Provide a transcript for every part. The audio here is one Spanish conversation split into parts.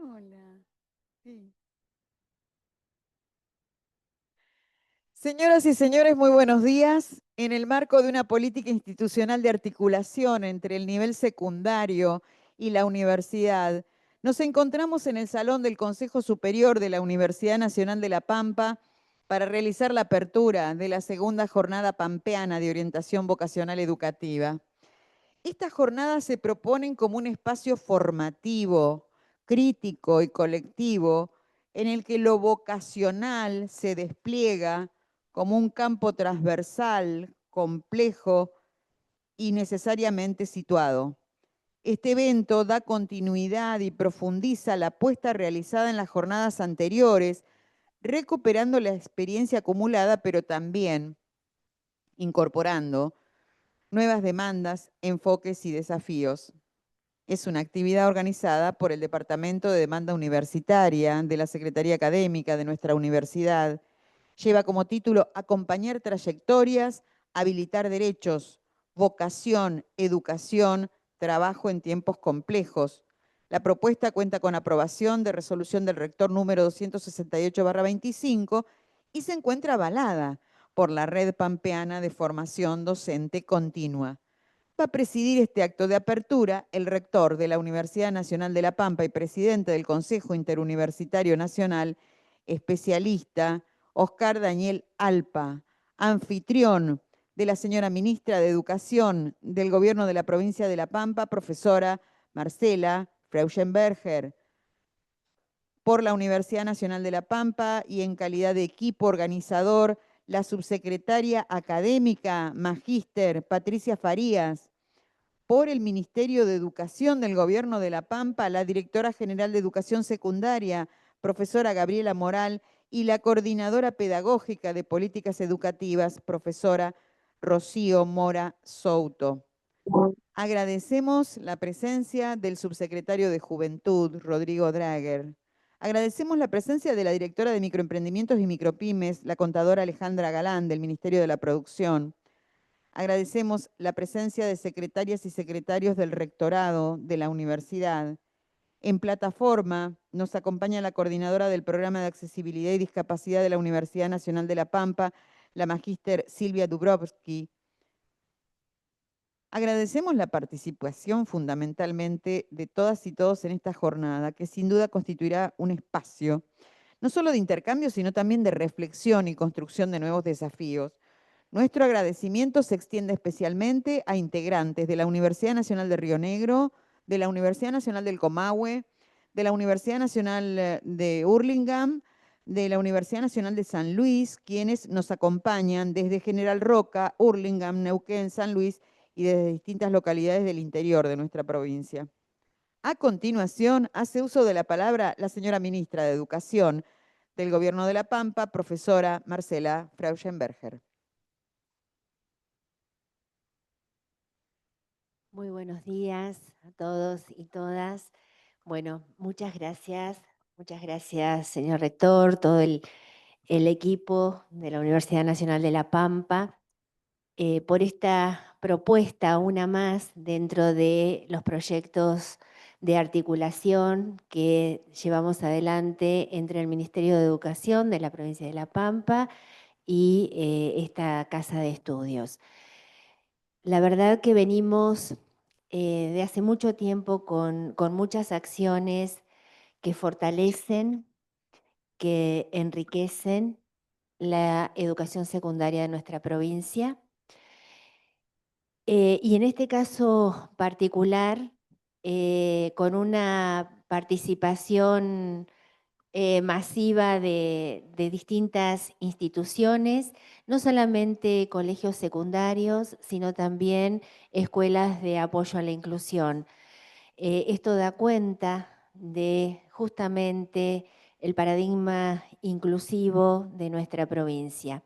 Hola. Sí. Señoras y señores, muy buenos días. En el marco de una política institucional de articulación entre el nivel secundario y la universidad, nos encontramos en el Salón del Consejo Superior de la Universidad Nacional de La Pampa para realizar la apertura de la segunda jornada pampeana de orientación vocacional educativa. Estas jornadas se proponen como un espacio formativo, crítico y colectivo en el que lo vocacional se despliega como un campo transversal, complejo y necesariamente situado. Este evento da continuidad y profundiza la apuesta realizada en las jornadas anteriores, recuperando la experiencia acumulada, pero también incorporando nuevas demandas, enfoques y desafíos. Es una actividad organizada por el Departamento de Demanda Universitaria de la Secretaría Académica de nuestra universidad. Lleva como título Acompañar trayectorias, habilitar derechos, vocación, educación, trabajo en tiempos complejos. La propuesta cuenta con aprobación de resolución del rector número 268/25 y se encuentra avalada por la Red Pampeana de Formación Docente Continua. Va a presidir este acto de apertura el rector de la Universidad Nacional de La Pampa y presidente del Consejo Interuniversitario Nacional, especialista Oscar Daniel Alpa, anfitrión de la señora ministra de Educación del Gobierno de la provincia de La Pampa, profesora Marcela Freuchenberger, por la Universidad Nacional de La Pampa y en calidad de equipo organizador, la subsecretaria académica, magíster Patricia Farías, por el Ministerio de Educación del Gobierno de La Pampa, la directora general de Educación Secundaria, profesora Gabriela Moral, y la coordinadora pedagógica de políticas educativas, profesora Rocío Mora Souto. Agradecemos la presencia del subsecretario de Juventud, Rodrigo Drager. Agradecemos la presencia de la directora de Microemprendimientos y Micropymes, la contadora Alejandra Galán, del Ministerio de la Producción. Agradecemos la presencia de secretarias y secretarios del rectorado de la universidad. En plataforma nos acompaña la coordinadora del Programa de Accesibilidad y Discapacidad de la Universidad Nacional de La Pampa, la magíster Silvia Dubrovsky. Agradecemos la participación fundamentalmente de todas y todos en esta jornada, que sin duda constituirá un espacio, no solo de intercambio, sino también de reflexión y construcción de nuevos desafíos. Nuestro agradecimiento se extiende especialmente a integrantes de la Universidad Nacional de Río Negro, de la Universidad Nacional del Comahue, de la Universidad Nacional de Hurlingham, de la Universidad Nacional de San Luis, quienes nos acompañan desde General Roca, Hurlingham, Neuquén, San Luis y desde distintas localidades del interior de nuestra provincia. A continuación, hace uso de la palabra la señora ministra de Educación del Gobierno de La Pampa, profesora Marcela Freuchenberger. Muy buenos días a todos y todas. Bueno, muchas gracias, señor rector, todo el equipo de la Universidad Nacional de La Pampa, por esta propuesta, una más dentro de los proyectos de articulación que llevamos adelante entre el Ministerio de Educación de la provincia de La Pampa y esta casa de estudios. La verdad que venimos de hace mucho tiempo con muchas acciones que fortalecen, que enriquecen la educación secundaria de nuestra provincia. Y en este caso particular, con una participación masiva de distintas instituciones, no solamente colegios secundarios, sino también escuelas de apoyo a la inclusión. Esto da cuenta de justamente el paradigma inclusivo de nuestra provincia.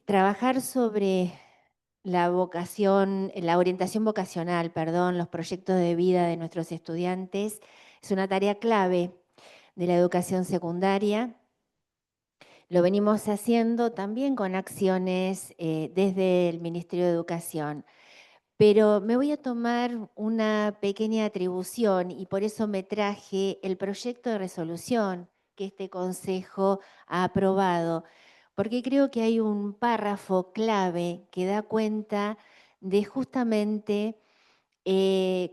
Trabajar sobre la vocación, la orientación vocacional, perdón, los proyectos de vida de nuestros estudiantes es una tarea clave de la educación secundaria. Lo venimos haciendo también con acciones desde el Ministerio de Educación, Pero me voy a tomar una pequeña atribución y por eso me traje el proyecto de resolución que este Consejo ha aprobado, porque creo que hay un párrafo clave que da cuenta de justamente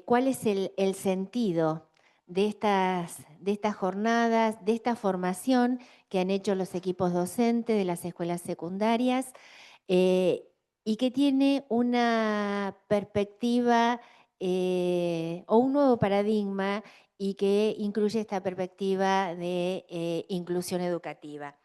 cuál es el sentido de estas jornadas, de esta formación que han hecho los equipos docentes de las escuelas secundarias, eh, y que tiene una perspectiva o un nuevo paradigma y que incluye esta perspectiva de inclusión educativa.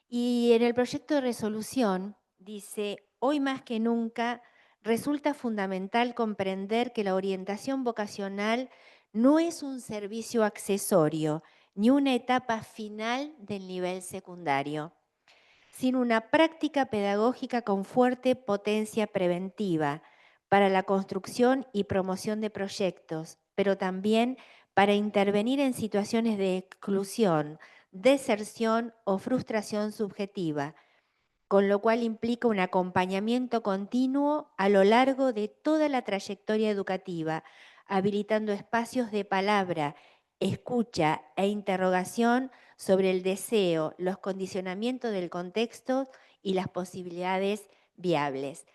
Y en el proyecto de resolución dice, hoy más que nunca resulta fundamental comprender que la orientación vocacional no es un servicio accesorio ni una etapa final del nivel secundario, sino una práctica pedagógica con fuerte potencia preventiva para la construcción y promoción de proyectos, pero también para intervenir en situaciones de exclusión, deserción o frustración subjetiva, con lo cual implica un acompañamiento continuo a lo largo de toda la trayectoria educativa, habilitando espacios de palabra, escucha e interrogación sobre el deseo, los condicionamientos del contexto y las posibilidades viables.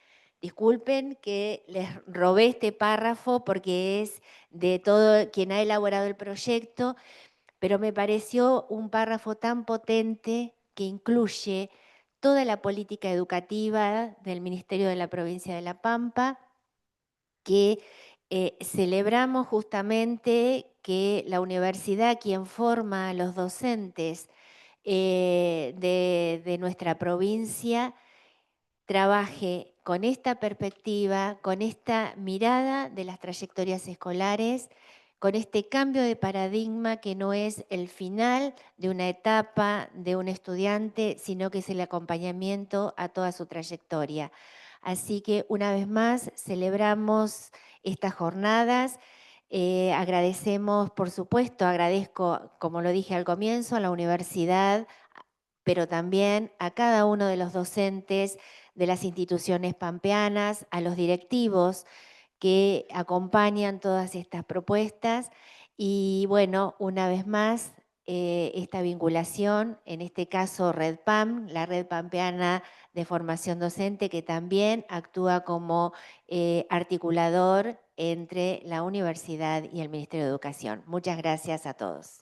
Disculpen que les robé este párrafo porque es de todo quien ha elaborado el proyecto, pero me pareció un párrafo tan potente que incluye toda la política educativa del Ministerio de la Provincia de La Pampa, que celebramos justamente que la universidad, quien forma a los docentes de nuestra provincia, trabaje con esta perspectiva, con esta mirada de las trayectorias escolares, con este cambio de paradigma que no es el final de una etapa de un estudiante, sino que es el acompañamiento a toda su trayectoria. Así que una vez más celebramos estas jornadas. Agradecemos, por supuesto, agradezco, como lo dije al comienzo, a la universidad, pero también a cada uno de los docentes de las instituciones pampeanas, a los directivos que acompañan todas estas propuestas y bueno, una vez más, esta vinculación, en este caso Red PAM, la Red Pampeana de Formación Docente, que también actúa como articulador entre la universidad y el Ministerio de Educación. Muchas gracias a todos.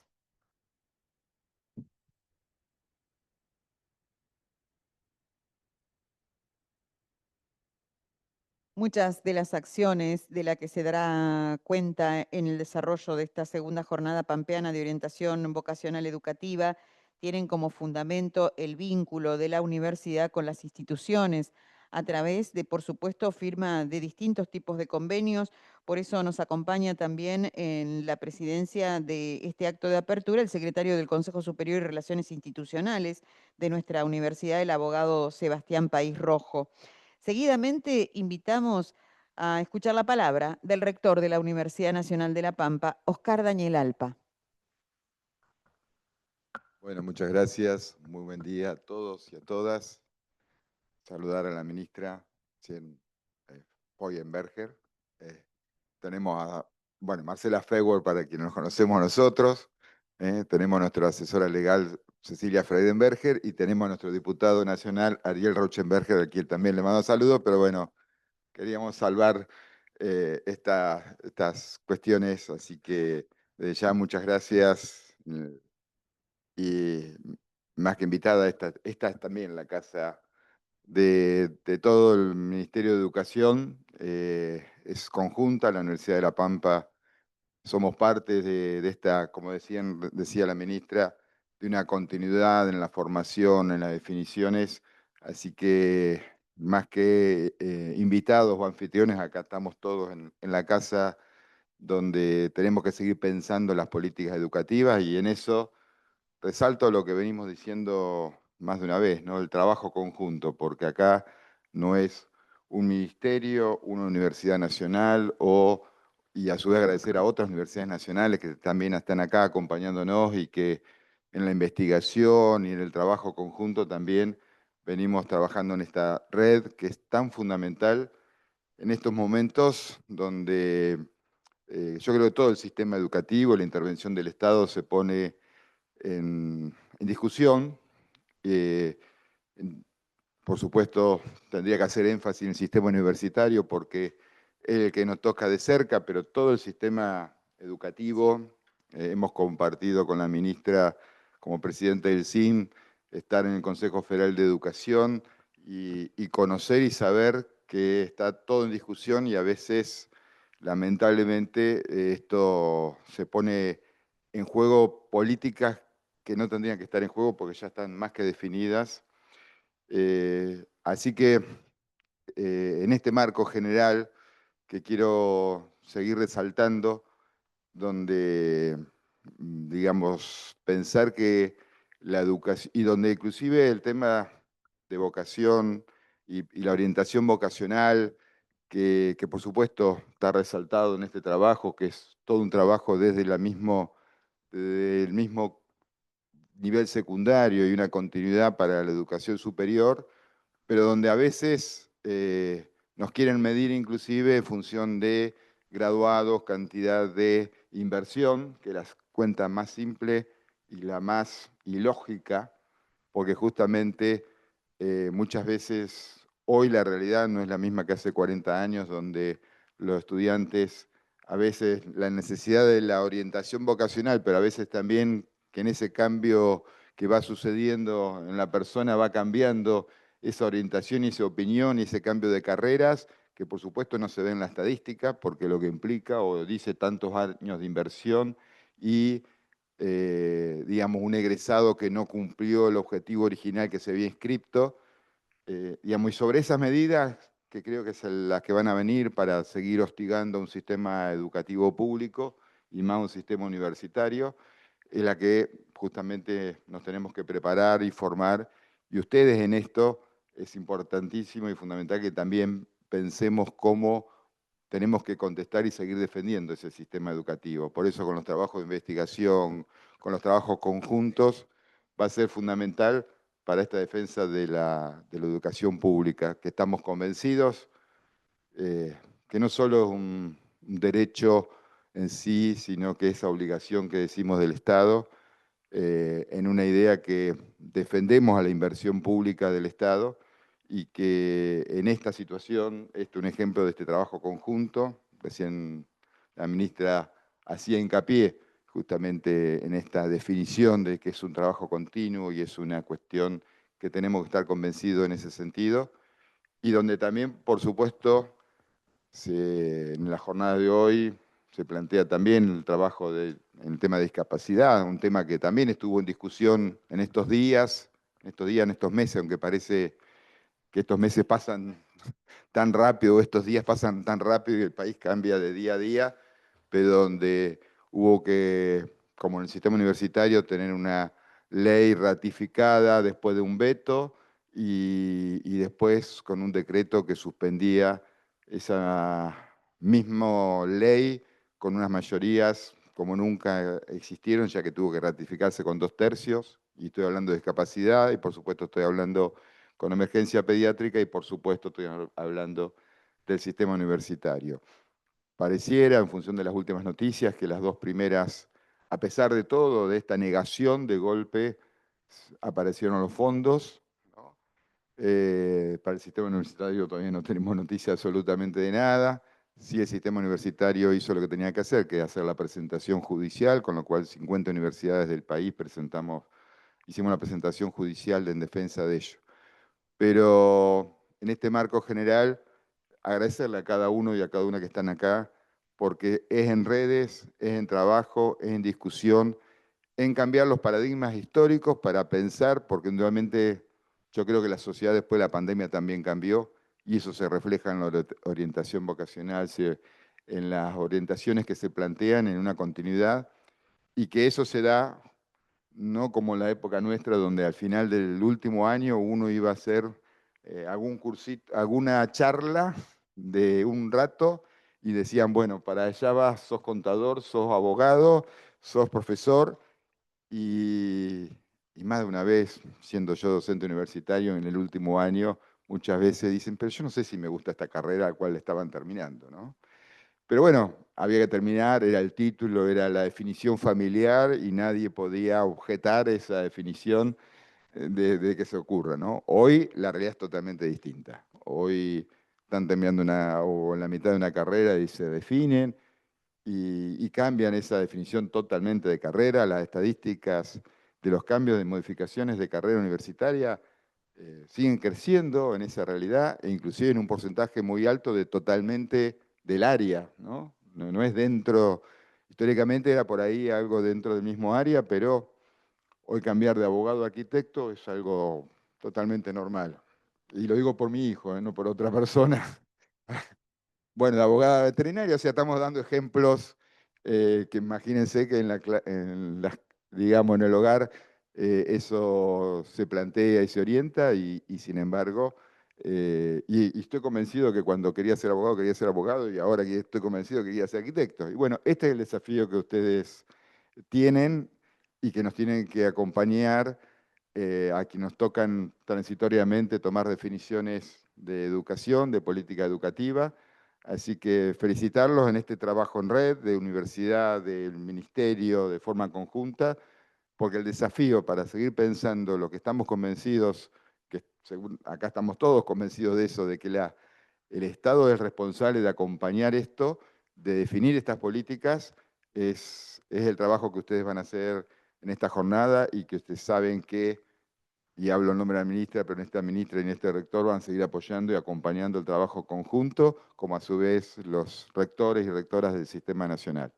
Muchas de las acciones de las que se dará cuenta en el desarrollo de esta segunda jornada pampeana de orientación vocacional educativa tienen como fundamento el vínculo de la universidad con las instituciones a través de, por supuesto, firma de distintos tipos de convenios. Por eso nos acompaña también en la presidencia de este acto de apertura el secretario del Consejo Superior de Relaciones Institucionales de nuestra universidad, el abogado Sebastián País Rojo. Seguidamente invitamos a escuchar la palabra del rector de la Universidad Nacional de La Pampa, Oscar Daniel Alpa. Bueno, muchas gracias. Muy buen día a todos y a todas. Saludar a la ministra Feuerberger. Tenemos a Marcela Feuer, para quienes nos conocemos nosotros. Tenemos a nuestra asesora legal Cecilia Freidenberger y tenemos a nuestro diputado nacional Ariel Rauschenberger, a quien también le mando saludos, pero bueno, queríamos salvar estas cuestiones, así que desde ya muchas gracias. Y más que invitada, esta es también la casa de todo el Ministerio de Educación, es conjunta, la Universidad de La Pampa, somos parte de esta, como decía la ministra, de una continuidad en la formación, en las definiciones, así que más que invitados o anfitriones, acá estamos todos en la casa donde tenemos que seguir pensando las políticas educativas y en eso resalto lo que venimos diciendo más de una vez, ¿no? El trabajo conjunto, porque acá no es un ministerio, una universidad nacional y a su vez agradecer a otras universidades nacionales que también están acá acompañándonos y que en la investigación y en el trabajo conjunto también venimos trabajando en esta red que es tan fundamental en estos momentos donde yo creo que todo el sistema educativo, la intervención del Estado se pone en discusión. Eh, por supuesto, tendría que hacer énfasis en el sistema universitario porque es el que nos toca de cerca, pero todo el sistema educativo, hemos compartido con la ministra como presidenta del SIN, estar en el Consejo Federal de Educación y conocer y saber que está todo en discusión y a veces, lamentablemente, esto se pone en juego políticas que no tendrían que estar en juego porque ya están más que definidas. Así que en este marco general que quiero seguir resaltando, donde, digamos, pensar que la educación, y donde inclusive el tema de vocación y la orientación vocacional, que por supuesto está resaltado en este trabajo, que es todo un trabajo desde desde el mismo nivel secundario y una continuidad para la educación superior, pero donde a veces nos quieren medir inclusive en función de graduados, cantidad de inversión, que las cuenta más simple y la más ilógica, porque justamente muchas veces hoy la realidad no es la misma que hace 40 años, donde los estudiantes, a veces la necesidad de la orientación vocacional, pero a veces también que en ese cambio que va sucediendo en la persona va cambiando esa orientación y esa opinión y ese cambio de carreras, que por supuesto no se ve en la estadística, porque lo que implica o dice tantos años de inversión y, digamos, un egresado que no cumplió el objetivo original que se había inscrito. Digamos, y sobre esas medidas, que creo que son las que van a venir para seguir hostigando un sistema educativo público y más un sistema universitario, es la que justamente nos tenemos que preparar y formar. Y ustedes en esto es importantísimo y fundamental que también pensemos cómo tenemos que contestar y seguir defendiendo ese sistema educativo. Por eso con los trabajos de investigación, con los trabajos conjuntos, va a ser fundamental para esta defensa de de la educación pública, que estamos convencidos que no solo es un derecho en sí, sino que es obligación que decimos del Estado, en una idea que defendemos a la inversión pública del Estado y que en esta situación, este es un ejemplo de este trabajo conjunto, recién la ministra hacía hincapié justamente en esta definición de que es un trabajo continuo y es una cuestión que tenemos que estar convencidos en ese sentido, y donde también, por supuesto, en la jornada de hoy se plantea también el trabajo en el tema de discapacidad, un tema que también estuvo en discusión en estos días, en estos meses, aunque parece que estos meses pasan tan rápido, estos días pasan tan rápido y el país cambia de día a día, pero donde hubo que, como en el sistema universitario, tener una ley ratificada después de un veto y después con un decreto que suspendía esa misma ley con unas mayorías como nunca existieron, ya que tuvo que ratificarse con 2/3, y estoy hablando de discapacidad, y por supuesto estoy hablando con emergencia pediátrica, y por supuesto estoy hablando del sistema universitario. Pareciera, en función de las últimas noticias, que las dos primeras, a pesar de todo, de esta negación, de golpe aparecieron los fondos, ¿no? Para el sistema universitario todavía no tenemos noticia absolutamente de nada. Sí, el sistema universitario hizo lo que tenía que hacer, que es hacer la presentación judicial, con lo cual 50 universidades del país hicimos la presentación judicial en defensa de ello. Pero en este marco general, agradecerle a cada uno y a cada una que están acá, porque es en redes, es en trabajo, es en discusión, en cambiar los paradigmas históricos para pensar, porque indudablemente yo creo que la sociedad después de la pandemia también cambió, y eso se refleja en la orientación vocacional, en las orientaciones que se plantean en una continuidad, y que eso se da no como en la época nuestra, donde al final del último año uno iba a hacer algún cursito, alguna charla de un rato y decían, bueno, para allá vas, sos contador, sos abogado, sos profesor, y más de una vez, siendo yo docente universitario en el último año, muchas veces dicen, pero yo no sé si me gusta esta carrera al cual estaban terminando, ¿no? Pero bueno, había que terminar, era el título, era la definición familiar y nadie podía objetar esa definición de que se ocurra, ¿no? Hoy la realidad es totalmente distinta. Hoy están terminando o en la mitad de una carrera y se definen y cambian esa definición totalmente de carrera. Las estadísticas de los cambios de modificaciones de carrera universitaria siguen creciendo en esa realidad e inclusive en un porcentaje muy alto de totalmente del área, ¿no? No es dentro, históricamente era por ahí algo dentro del mismo área, pero hoy cambiar de abogado a arquitecto es algo totalmente normal. Y lo digo por mi hijo, no por otra persona. Bueno, de abogada veterinaria, o sea, estamos dando ejemplos que imagínense que digamos, en el hogar eso se plantea y se orienta y sin embargo, y estoy convencido que cuando quería ser abogado y ahora que estoy convencido que quería ser arquitecto. Y bueno, este es el desafío que ustedes tienen y que nos tienen que acompañar a quienes nos tocan transitoriamente tomar definiciones de educación, de política educativa. Así que felicitarlos en este trabajo en red de universidad, del ministerio, de forma conjunta, porque el desafío para seguir pensando lo que estamos convencidos, que según acá estamos todos convencidos de eso, de que el Estado es responsable de acompañar esto, de definir estas políticas, es el trabajo que ustedes van a hacer en esta jornada y que ustedes saben que, y hablo en nombre de la ministra, pero en esta ministra y en este rector van a seguir apoyando y acompañando el trabajo conjunto, como a su vez los rectores y rectoras del Sistema Nacional.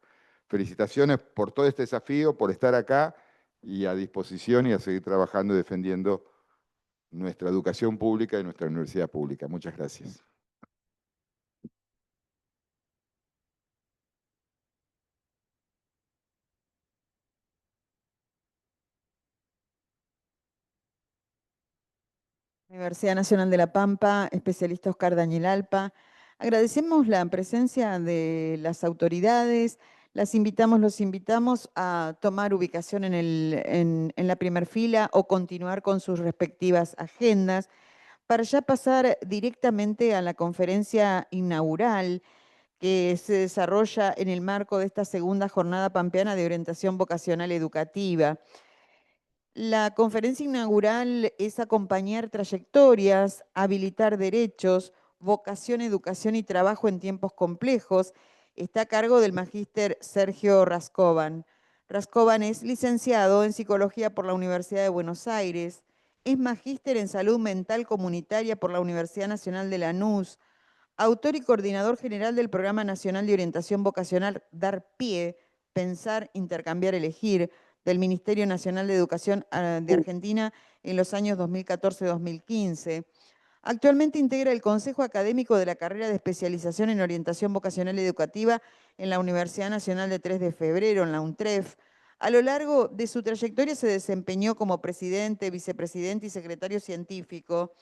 Felicitaciones por todo este desafío, por estar acá y a disposición y a seguir trabajando y defendiendo nuestra educación pública y nuestra universidad pública. Muchas gracias. Universidad Nacional de La Pampa, especialista Oscar Dañilalpa. Agradecemos la presencia de las autoridades, los invitamos a tomar ubicación en la primer fila o continuar con sus respectivas agendas para ya pasar directamente a la conferencia inaugural que se desarrolla en el marco de esta segunda jornada pampeana de orientación vocacional educativa. La conferencia inaugural es acompañar trayectorias, habilitar derechos, vocación, educación y trabajo en tiempos complejos. Está a cargo del magíster Sergio Rascovan. Rascovan es licenciado en Psicología por la Universidad de Buenos Aires, es magíster en Salud Mental Comunitaria por la Universidad Nacional de Lanús, autor y coordinador general del Programa Nacional de Orientación Vocacional Dar Pie, Pensar, Intercambiar, Elegir, del Ministerio Nacional de Educación de Argentina en los años 2014-2015. Actualmente integra el Consejo Académico de la Carrera de Especialización en Orientación Vocacional Educativa en la Universidad Nacional de 3 de Febrero, en la UNTREF. A lo largo de su trayectoria se desempeñó como presidente, vicepresidente y secretario científico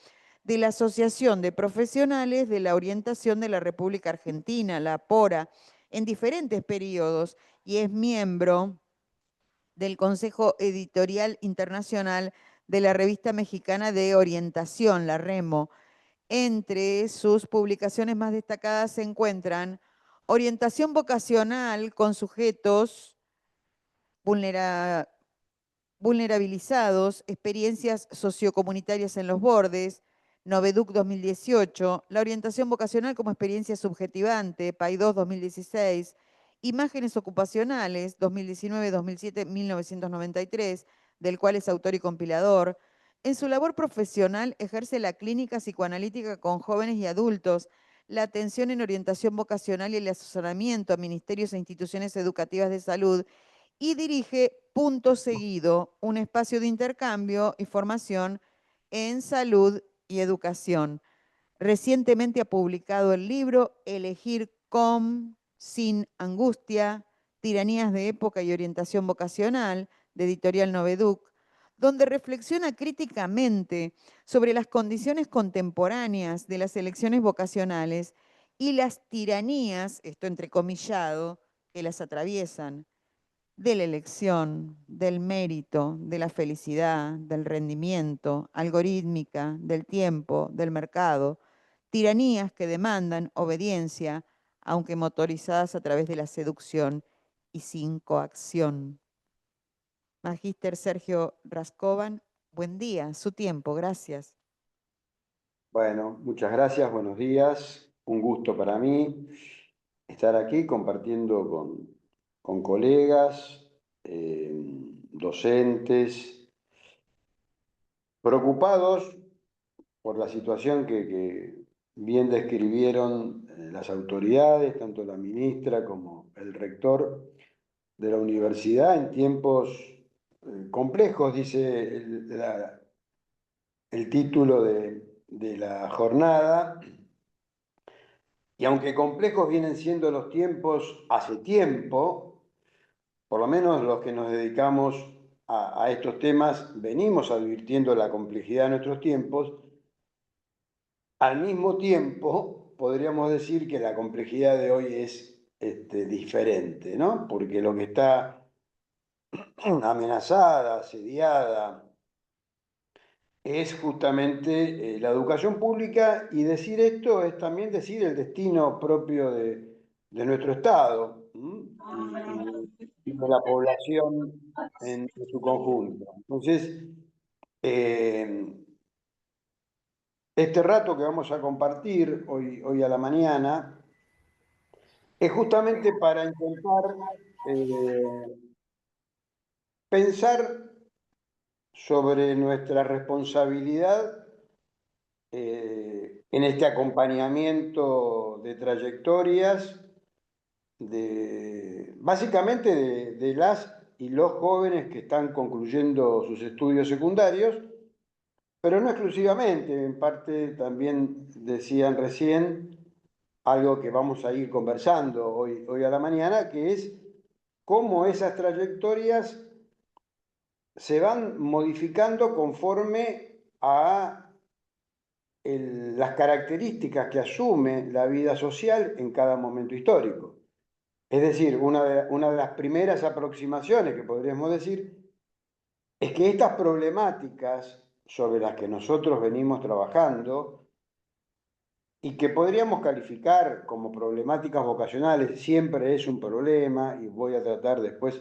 de la Asociación de Profesionales de la Orientación de la República Argentina, la APORA, en diferentes periodos y es miembro del Consejo Editorial Internacional de la Revista Mexicana de Orientación, la REMO. Entre sus publicaciones más destacadas se encuentran Orientación Vocacional con sujetos vulnerabilizados, experiencias sociocomunitarias en los bordes, Noveduc 2018, la orientación vocacional como experiencia subjetivante, PAI2 2016, Imágenes ocupacionales 2019-2007-1993, del cual es autor y compilador. En su labor profesional ejerce la clínica psicoanalítica con jóvenes y adultos, la atención en orientación vocacional y el asesoramiento a ministerios e instituciones educativas de salud y dirige Punto Seguido, un espacio de intercambio y formación en salud y educación. Recientemente ha publicado el libro Elegir con, sin angustia, tiranías de época y orientación vocacional, de Editorial Noveduc, donde reflexiona críticamente sobre las condiciones contemporáneas de las elecciones vocacionales y las tiranías, esto entrecomillado, que las atraviesan. de la elección, del mérito, de la felicidad, del rendimiento, algorítmica, del tiempo, del mercado, tiranías que demandan obediencia, aunque motorizadas a través de la seducción y sin coacción. Magíster Sergio Rascovan, buen día, su tiempo, gracias. Bueno, muchas gracias, buenos días. Un gusto para mí estar aquí compartiendo con colegas, docentes, preocupados por la situación que bien describieron las autoridades, tanto la ministra como el rector de la universidad, en tiempos complejos, dice el título de la jornada. Y aunque complejos vienen siendo los tiempos hace tiempo, por lo menos los que nos dedicamos a estos temas venimos advirtiendo la complejidad de nuestros tiempos, al mismo tiempo podríamos decir que la complejidad de hoy es diferente, ¿no? Porque lo que está amenazada, asediada, es justamente la educación pública, y decir esto es también decir el destino propio de nuestro Estado y de la población en su conjunto. Entonces, este rato que vamos a compartir hoy a la mañana es justamente para intentar pensar sobre nuestra responsabilidad en este acompañamiento de trayectorias, básicamente de las y los jóvenes que están concluyendo sus estudios secundarios, pero no exclusivamente. En parte también decían recién algo que vamos a ir conversando hoy a la mañana, que es cómo esas trayectorias se van modificando conforme a las características que asume la vida social en cada momento histórico. Es decir, una de las primeras aproximaciones que podríamos decir es que estas problemáticas sobre las que nosotros venimos trabajando y que podríamos calificar como problemáticas vocacionales, siempre es un problema, y voy a tratar después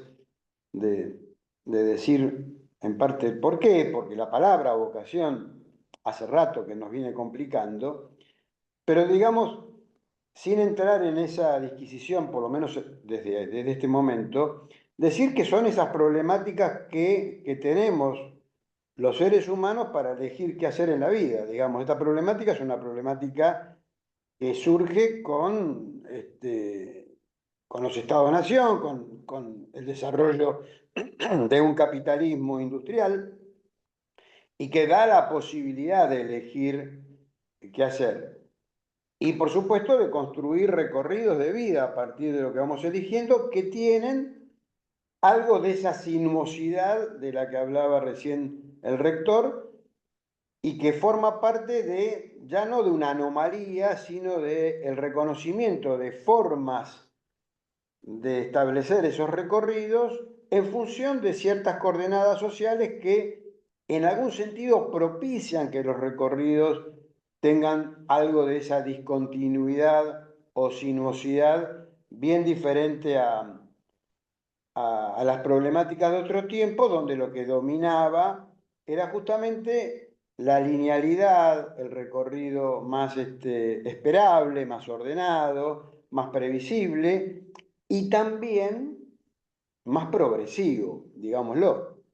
de decir en parte por qué, porque la palabra vocación hace rato que nos viene complicando, pero digamos, sin entrar en esa disquisición, por lo menos desde este momento, decir que son esas problemáticas que tenemos los seres humanos para elegir qué hacer en la vida. Digamos, esta problemática es una problemática que surge con los estados-nación, con el desarrollo de un capitalismo industrial, y que da la posibilidad de elegir qué hacer. Y por supuesto de construir recorridos de vida a partir de lo que vamos eligiendo, que tienen algo de esa sinuosidad de la que hablaba recién el rector, y que forma parte ya no de una anomalía, sino del reconocimiento de formas de establecer esos recorridos en función de ciertas coordenadas sociales que en algún sentido propician que los recorridos tengan algo de esa discontinuidad o sinuosidad bien diferente a las problemáticas de otro tiempo, donde lo que dominaba era justamente la linealidad, el recorrido más esperable, más ordenado, más previsible y también más progresivo, digámoslo.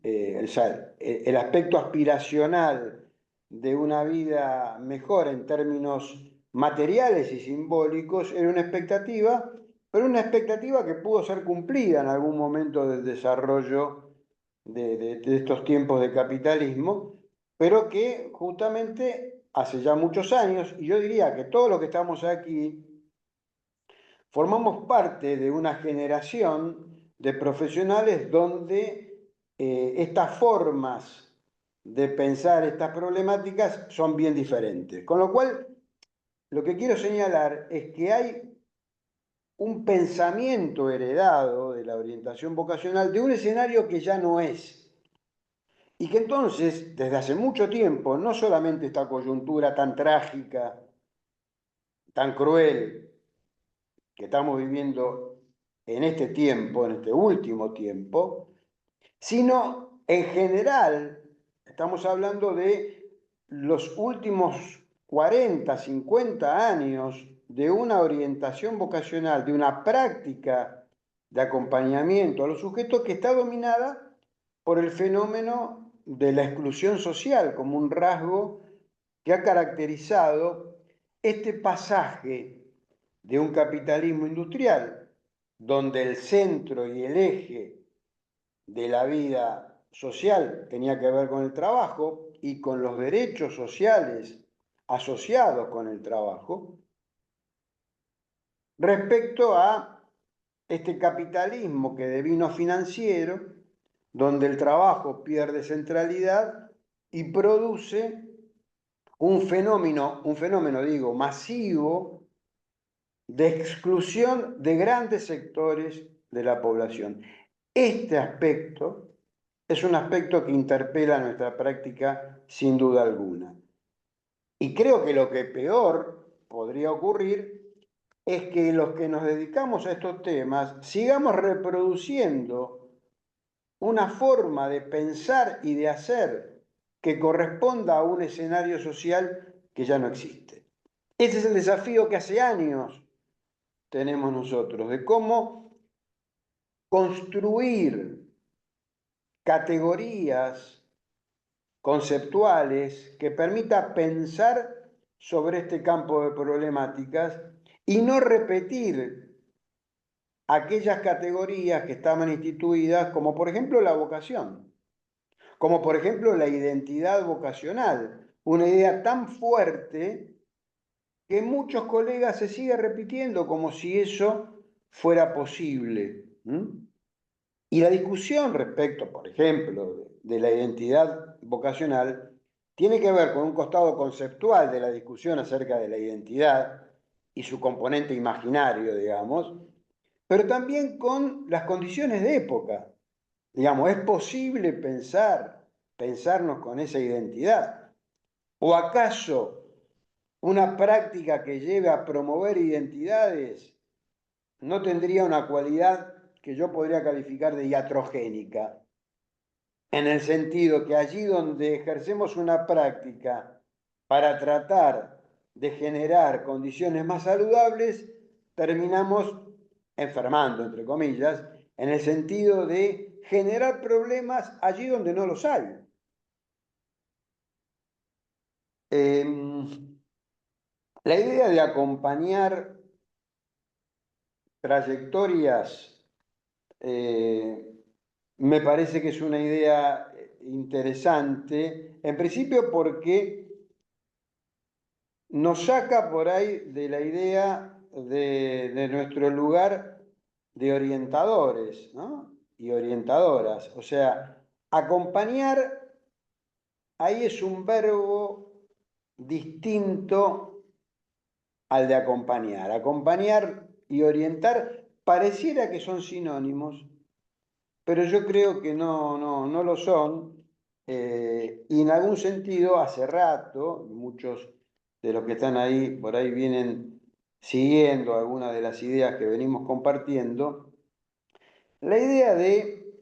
El aspecto aspiracional de una vida mejor en términos materiales y simbólicos era una expectativa, pero una expectativa que pudo ser cumplida en algún momento del desarrollo de estos tiempos de capitalismo, pero que justamente hace ya muchos años, y yo diría que todos los que estamos aquí, formamos parte de una generación de profesionales donde estas formas de pensar estas problemáticas son bien diferentes. Con lo cual, lo que quiero señalar es que hay un pensamiento heredado de la orientación vocacional de un escenario que ya no es. Y que entonces, desde hace mucho tiempo, no solamente esta coyuntura tan trágica, tan cruel, que estamos viviendo en este tiempo, en este último tiempo, sino en general, estamos hablando de los últimos 40, 50 años de una orientación vocacional, de una práctica de acompañamiento a los sujetos que está dominada por el fenómeno de la exclusión social como un rasgo que ha caracterizado este pasaje de un capitalismo industrial, donde el centro y el eje de la vida social tenía que ver con el trabajo y con los derechos sociales asociados con el trabajo, respecto a este capitalismo que devino financiero, donde el trabajo pierde centralidad y produce un fenómeno digo, masivo de exclusión de grandes sectores de la población. Este aspecto es un aspecto que interpela nuestra práctica sin duda alguna. Y creo que lo que peor podría ocurrir es que los que nos dedicamos a estos temas sigamos reproduciendo una forma de pensar y de hacer que corresponda a un escenario social que ya no existe. Ese es el desafío que hace años tenemos nosotros, de cómo construir categorías conceptuales que permita pensar sobre este campo de problemáticas y no repetir aquellas categorías que estaban instituidas, como por ejemplo la vocación, como por ejemplo la identidad vocacional, una idea tan fuerte que muchos colegas se sigue repitiendo como si eso fuera posible. Y la discusión respecto, por ejemplo, de la identidad vocacional tiene que ver con un costado conceptual de la discusión acerca de la identidad y su componente imaginario, digamos, pero también con las condiciones de época. Digamos, ¿es posible pensarnos con esa identidad? ¿O acaso una práctica que lleve a promover identidades no tendría una cualidad que yo podría calificar de iatrogénica? En el sentido que allí donde ejercemos una práctica para tratar de generar condiciones más saludables, terminamos enfermando, entre comillas, en el sentido de generar problemas allí donde no los hay. La idea de acompañar trayectorias me parece que es una idea interesante, en principio porque nos saca por ahí de la idea de nuestro lugar de orientadores, ¿no? Y orientadoras. O sea, acompañar, ahí es un verbo distinto al de acompañar. Acompañar y orientar pareciera que son sinónimos, pero yo creo que no lo son. Y en algún sentido, hace rato, muchos de los que están ahí, por ahí vienen siguiendo algunas de las ideas que venimos compartiendo, la idea de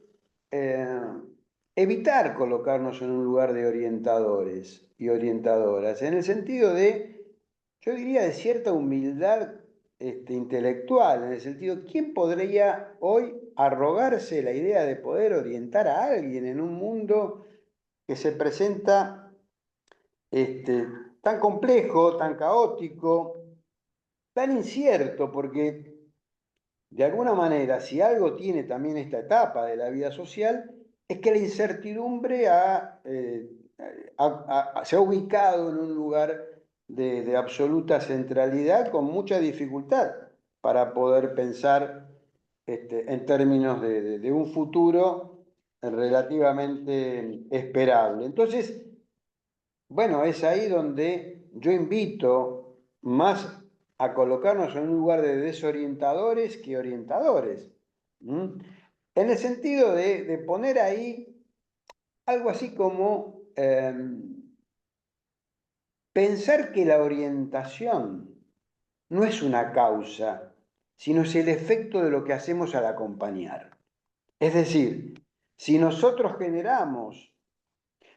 evitar colocarnos en un lugar de orientadores y orientadoras, en el sentido de, yo diría, de cierta humildad intelectual, en el sentido, ¿quién podría hoy arrogarse la idea de poder orientar a alguien en un mundo que se presenta tan complejo, tan caótico, tan incierto? Porque de alguna manera, si algo tiene también esta etapa de la vida social, es que la incertidumbre se ha ubicado en un lugar de absoluta centralidad con mucha dificultad para poder pensar en términos de un futuro relativamente esperable. Entonces, bueno, es ahí donde yo invito más a colocarnos en un lugar de desorientadores que orientadores. En el sentido de poner ahí algo así como pensar que la orientación no es una causa, sino es el efecto de lo que hacemos al acompañar. Es decir, si nosotros generamos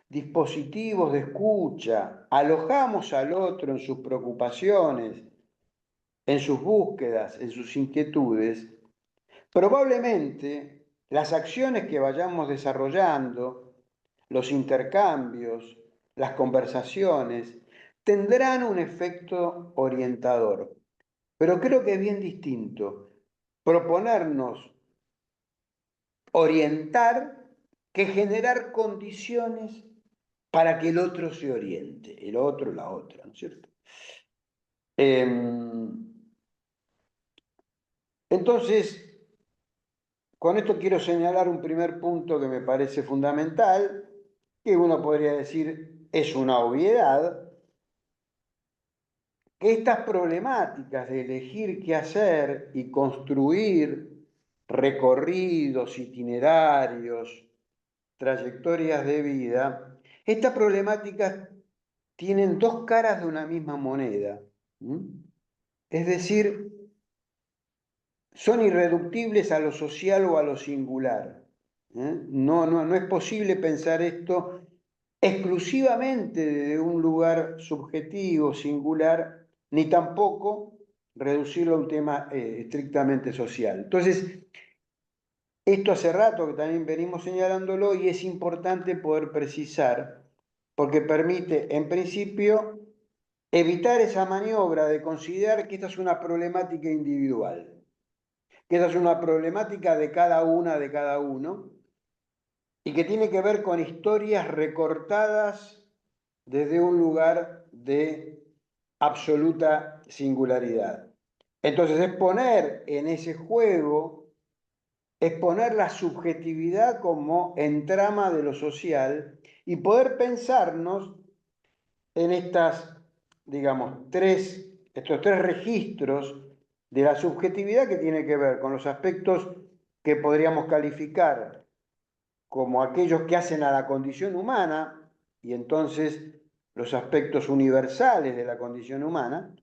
dispositivos de escucha, alojamos al otro en sus preocupaciones, en sus búsquedas, en sus inquietudes, probablemente las acciones que vayamos desarrollando, los intercambios, las conversaciones, tendrán un efecto orientador. Pero creo que es bien distinto proponernos orientar que generar condiciones para que el otro se oriente, el otro, la otra, ¿no es cierto? Entonces, con esto quiero señalar un primer punto que me parece fundamental, que uno podría decir es una obviedad, que estas problemáticas de elegir qué hacer y construir recorridos, itinerarios, trayectorias de vida, estas problemáticas tienen dos caras de una misma moneda. Es decir, son irreductibles a lo social o a lo singular. No es posible pensar esto exclusivamente desde un lugar subjetivo, singular, ni tampoco reducirlo a un tema estrictamente social. Entonces, esto hace rato que también venimos señalándolo y es importante poder precisar, porque permite, en principio, evitar esa maniobra de considerar que esta es una problemática individual, que esa es una problemática de cada una, de cada uno, y que tiene que ver con historias recortadas desde un lugar de absoluta singularidad. Entonces es poner en ese juego, es poner la subjetividad como entrama de lo social y poder pensarnos en estas, digamos, estos tres registros de la subjetividad que tiene que ver con los aspectos que podríamos calificar como aquellos que hacen a la condición humana, y entonces los aspectos universales de la condición humana,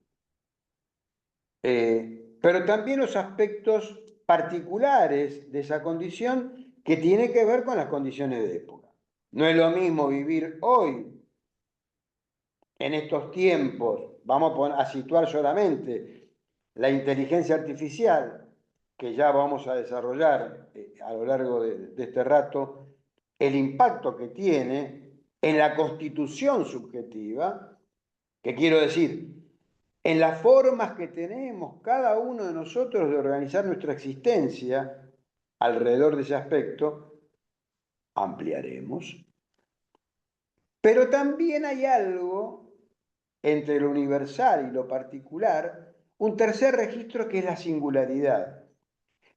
pero también los aspectos particulares de esa condición que tiene que ver con las condiciones de época. No es lo mismo vivir hoy, en estos tiempos, vamos a situar solamente la inteligencia artificial, que ya vamos a desarrollar a lo largo de este rato, el impacto que tiene en la constitución subjetiva, que quiero decir, en las formas que tenemos cada uno de nosotros de organizar nuestra existencia alrededor de ese aspecto, ampliaremos. Pero también hay algo entre lo universal y lo particular, un tercer registro que es la singularidad,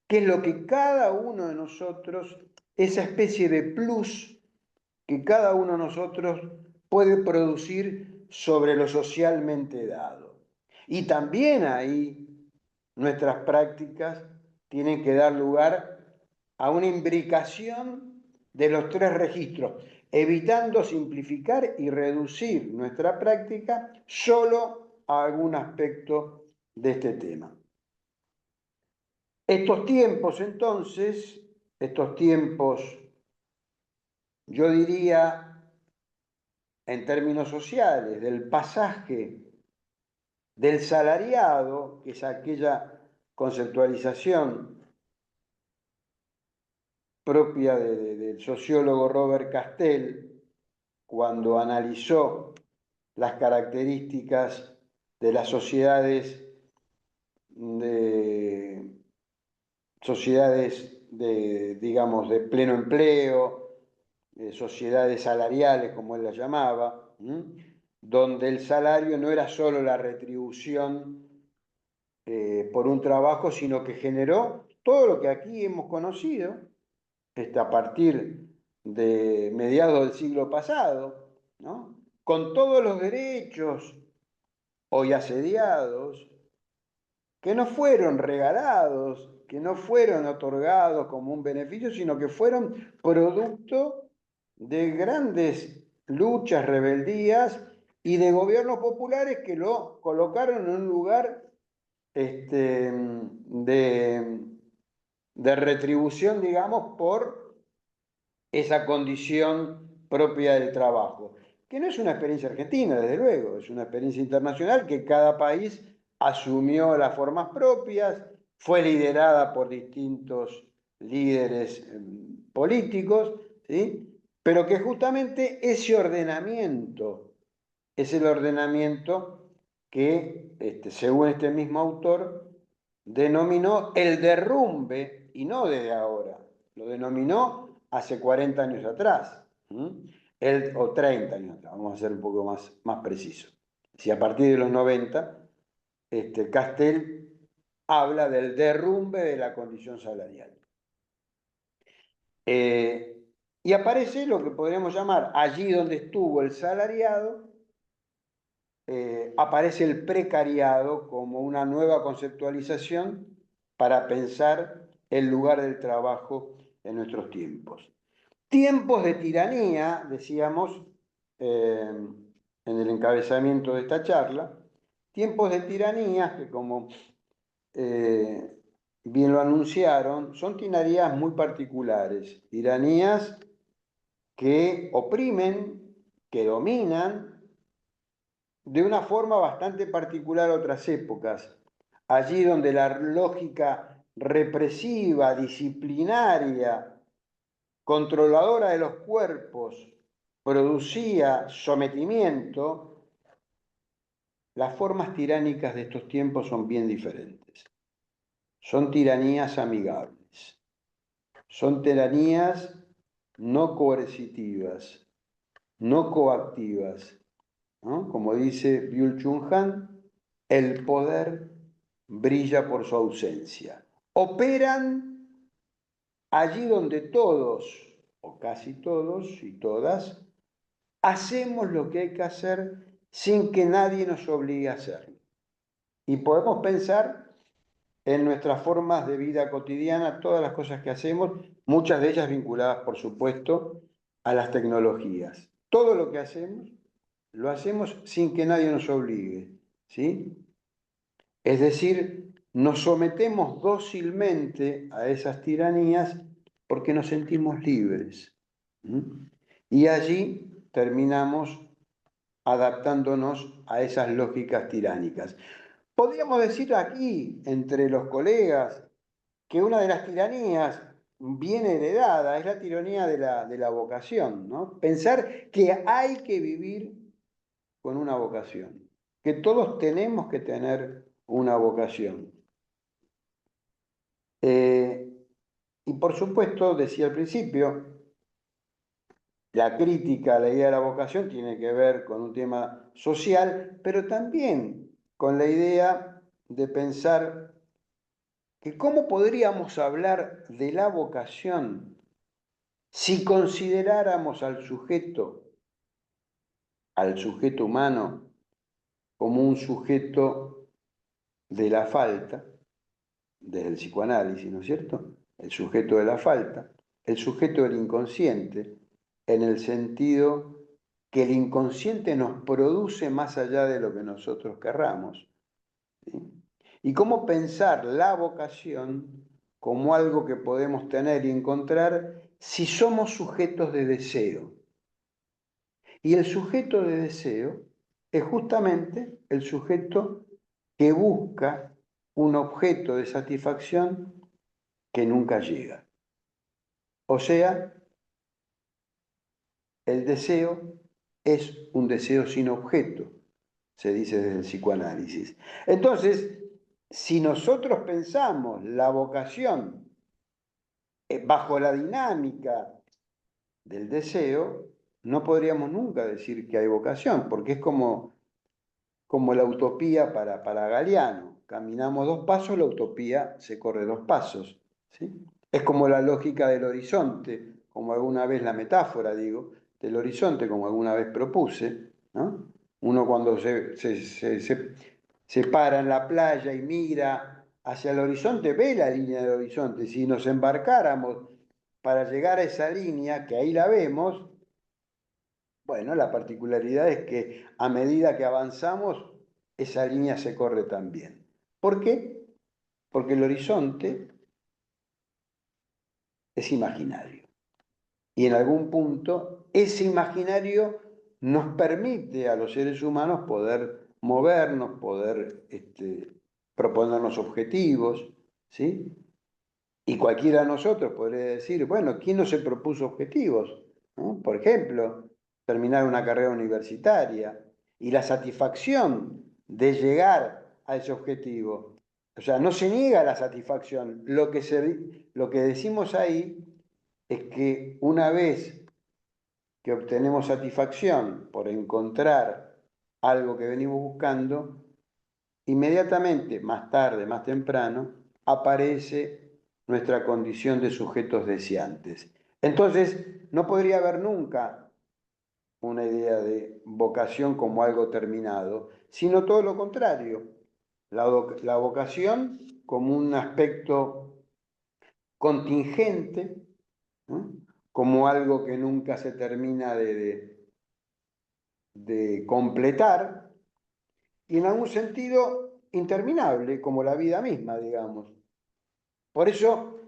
que es lo que cada uno de nosotros, esa especie de plus que cada uno de nosotros puede producir sobre lo socialmente dado. Y también ahí nuestras prácticas tienen que dar lugar a una imbricación de los tres registros, evitando simplificar y reducir nuestra práctica solo a algún aspecto de este tema. Estos tiempos, entonces, estos tiempos, yo diría, en términos sociales, del pasaje del salariado, que es aquella conceptualización propia del sociólogo Robert Castell, cuando analizó las características de las sociedades digamos, de pleno empleo, sociedades salariales, como él las llamaba, donde el salario no era solo la retribución por un trabajo, sino que generó todo lo que aquí hemos conocido, a partir de mediados del siglo pasado, ¿no? Con todos los derechos hoy asediados, que no fueron regalados, que no fueron otorgados como un beneficio, sino que fueron producto de grandes luchas, rebeldías y de gobiernos populares que lo colocaron en un lugar de retribución, digamos, por esa condición propia del trabajo, que no es una experiencia argentina, desde luego, es una experiencia internacional que cada país asumió las formas propias, fue liderada por distintos líderes políticos, ¿sí? Pero que justamente ese ordenamiento es el ordenamiento que, según este mismo autor, denominó el derrumbe, y no desde ahora, lo denominó hace 40 años atrás, o 30 años atrás, vamos a ser un poco más precisos. Si a partir de los 90, Castel habla del derrumbe de la condición salarial. Y aparece lo que podríamos llamar, allí donde estuvo el salariado, aparece el precariado como una nueva conceptualización para pensar el lugar del trabajo en nuestros tiempos. Tiempos de tiranía, decíamos en el encabezamiento de esta charla, tiempos de tiranía que, como bien lo anunciaron, son tiranías muy particulares, tiranías que oprimen, que dominan de una forma bastante particular a otras épocas. Allí donde la lógica represiva, disciplinaria, controladora de los cuerpos, producía sometimiento, las formas tiránicas de estos tiempos son bien diferentes. Son tiranías amigables, son tiranías no coercitivas, no coactivas, ¿no? Como dice Byung-Chul Han, el poder brilla por su ausencia. Operan allí donde todos, o casi todos y todas, hacemos lo que hay que hacer sin que nadie nos obligue a hacerlo. Y podemos pensar en nuestras formas de vida cotidiana, todas las cosas que hacemos, muchas de ellas vinculadas, por supuesto, a las tecnologías. Todo lo que hacemos, lo hacemos sin que nadie nos obligue, ¿sí? Es decir, nos sometemos dócilmente a esas tiranías porque nos sentimos libres. Y allí terminamos adaptándonos a esas lógicas tiránicas. Podríamos decir aquí, entre los colegas, que una de las tiranías bien heredada es la tiranía de la vocación, ¿no? Pensar que hay que vivir con una vocación, que todos tenemos que tener una vocación. Y por supuesto, decía al principio, la crítica a la idea de la vocación tiene que ver con un tema social, pero también con la idea de pensar que cómo podríamos hablar de la vocación si consideráramos al sujeto humano, como un sujeto de la falta, desde el psicoanálisis, ¿no es cierto? El sujeto de la falta, el sujeto del inconsciente, en el sentido que el inconsciente nos produce más allá de lo que nosotros querramos. ¿Sí? Y cómo pensar la vocación como algo que podemos tener y encontrar si somos sujetos de deseo. Y el sujeto de deseo es justamente el sujeto que busca un objeto de satisfacción que nunca llega. O sea, el deseo es un deseo sin objeto, se dice desde el psicoanálisis. Entonces, si nosotros pensamos la vocación bajo la dinámica del deseo, no podríamos nunca decir que hay vocación, porque es como la utopía para Galeano. Caminamos 2 pasos, la utopía se corre 2 pasos. ¿Sí? Es como la lógica del horizonte, como alguna vez la metáfora, digo, del horizonte, como alguna vez propuse, ¿no? Uno cuando se para en la playa y mira hacia el horizonte, ve la línea del horizonte. Si nos embarcáramos para llegar a esa línea, que ahí la vemos, bueno, la particularidad es que a medida que avanzamos, esa línea se corre también. ¿Por qué? Porque el horizonte es imaginario. Y en algún punto, ese imaginario nos permite a los seres humanos poder movernos, poder proponernos objetivos, ¿sí? Y cualquiera de nosotros podría decir, bueno, ¿quién no se propuso objetivos? ¿No? Por ejemplo, terminar una carrera universitaria y la satisfacción de llegar a ese objetivo. O sea, no se niega la satisfacción. Lo que decimos ahí es que una vez que obtenemos satisfacción por encontrar algo que venimos buscando, inmediatamente, más tarde, más temprano, aparece nuestra condición de sujetos deseantes. Entonces, no podría haber nunca una idea de vocación como algo terminado, sino todo lo contrario, la vocación como un aspecto contingente, ¿no? Como algo que nunca se termina de completar, y en algún sentido interminable, como la vida misma, digamos. Por eso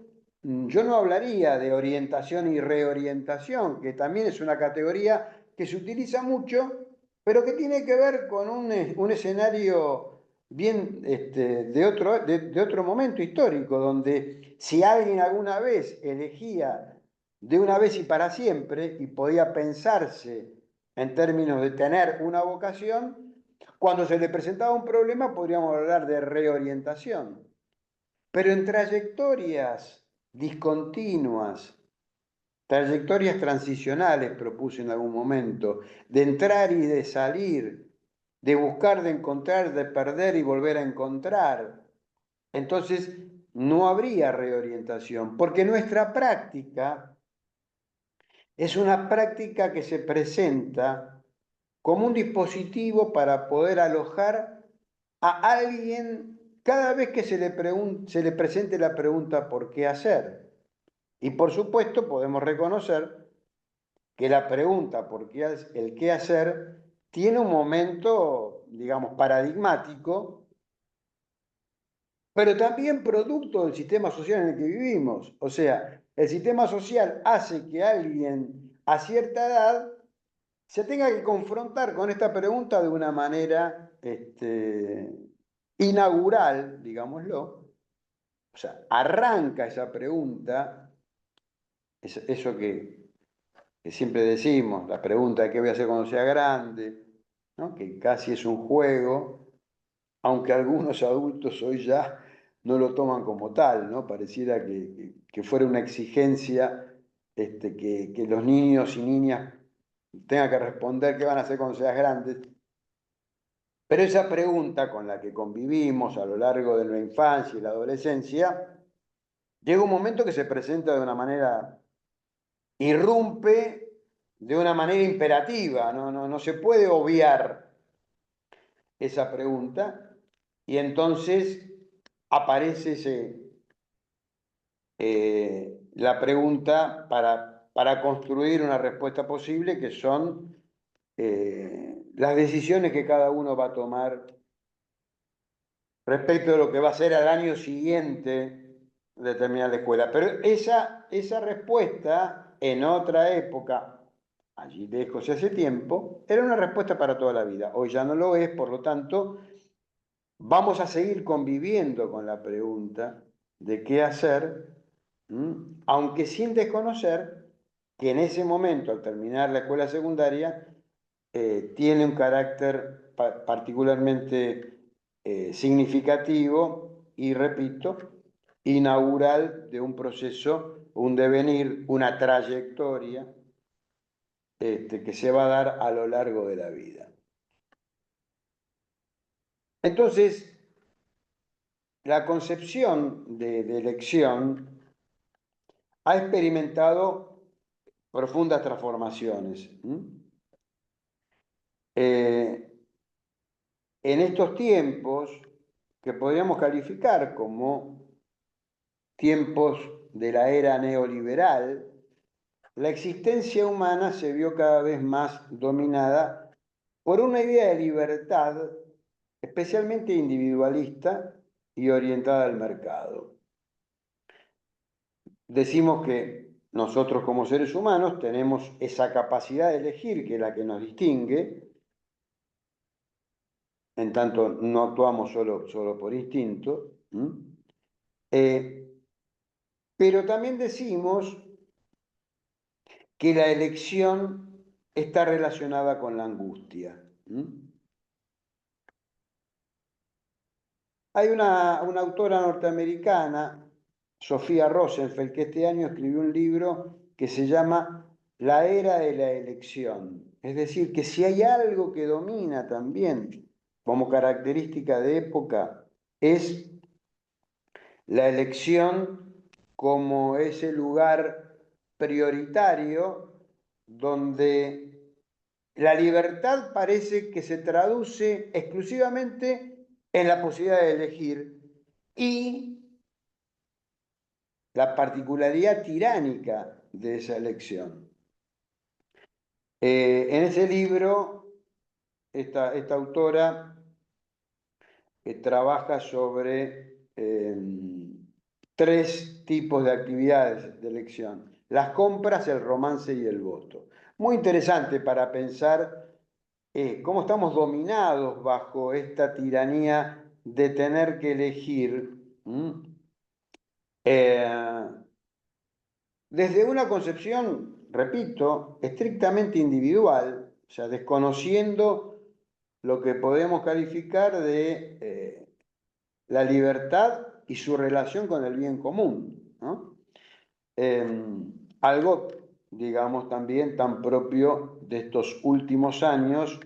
yo no hablaría de orientación y reorientación, que también es una categoría que se utiliza mucho, pero que tiene que ver con un escenario bien de otro momento histórico, donde si alguien alguna vez elegía de una vez y para siempre y podía pensarse en términos de tener una vocación, cuando se le presentaba un problema podríamos hablar de reorientación. Pero en trayectorias discontinuas, trayectorias transicionales, propuse en algún momento, de entrar y de salir, de buscar, de encontrar, de perder y volver a encontrar, entonces no habría reorientación, porque nuestra práctica es una práctica que se presenta como un dispositivo para poder alojar a alguien cada vez que se le presente la pregunta ¿por qué hacer? Y por supuesto podemos reconocer que la pregunta ¿por qué el qué hacer? Tiene un momento, digamos, paradigmático, pero también producto del sistema social en el que vivimos. O sea, el sistema social hace que alguien a cierta edad se tenga que confrontar con esta pregunta de una manera inaugural, digámoslo. O sea, arranca esa pregunta, eso que siempre decimos, la pregunta de qué voy a hacer cuando sea grande, ¿no? Que casi es un juego, aunque algunos adultos hoy ya no lo toman como tal, ¿no? Pareciera que fuera una exigencia que los niños y niñas tengan que responder qué van a hacer cuando seas grandes. Pero esa pregunta con la que convivimos a lo largo de la infancia y la adolescencia, llega un momento que se presenta de una manera, irrumpe de una manera imperativa, no se puede obviar esa pregunta, y entonces aparece la pregunta para construir una respuesta posible, que son las decisiones que cada uno va a tomar respecto de lo que va a ser al año siguiente de terminar la escuela. Pero esa respuesta en otra época, allí lejos y hace tiempo, era una respuesta para toda la vida. Hoy ya no lo es, por lo tanto, vamos a seguir conviviendo con la pregunta de qué hacer, aunque sin desconocer que en ese momento, al terminar la escuela secundaria, tiene un carácter particularmente significativo y, repito, inaugural de un proceso, un devenir, una trayectoria que se va a dar a lo largo de la vida. Entonces, la concepción de elección ha experimentado profundas transformaciones. en estos tiempos que podríamos calificar como tiempos de la era neoliberal, la existencia humana se vio cada vez más dominada por una idea de libertad especialmente individualista y orientada al mercado. Decimos que nosotros como seres humanos tenemos esa capacidad de elegir, que es la que nos distingue, en tanto no actuamos solo por instinto, pero también decimos que la elección está relacionada con la angustia. Hay una autora norteamericana, Sofía Rosenfeld, que este año escribió un libro que se llama La era de la elección. Es decir, que si hay algo que domina también como característica de época, es la elección como ese lugar prioritario donde la libertad parece que se traduce exclusivamente en la posibilidad de elegir y la particularidad tiránica de esa elección. En ese libro, esta autora trabaja sobre 3 tipos de actividades de elección: las compras, el romance y el voto. Muy interesante para pensar cómo estamos dominados bajo esta tiranía de tener que elegir desde una concepción, repito, estrictamente individual, o sea, desconociendo lo que podemos calificar de la libertad y su relación con el bien común, ¿no? Algo, digamos, también tan propio de estos últimos años,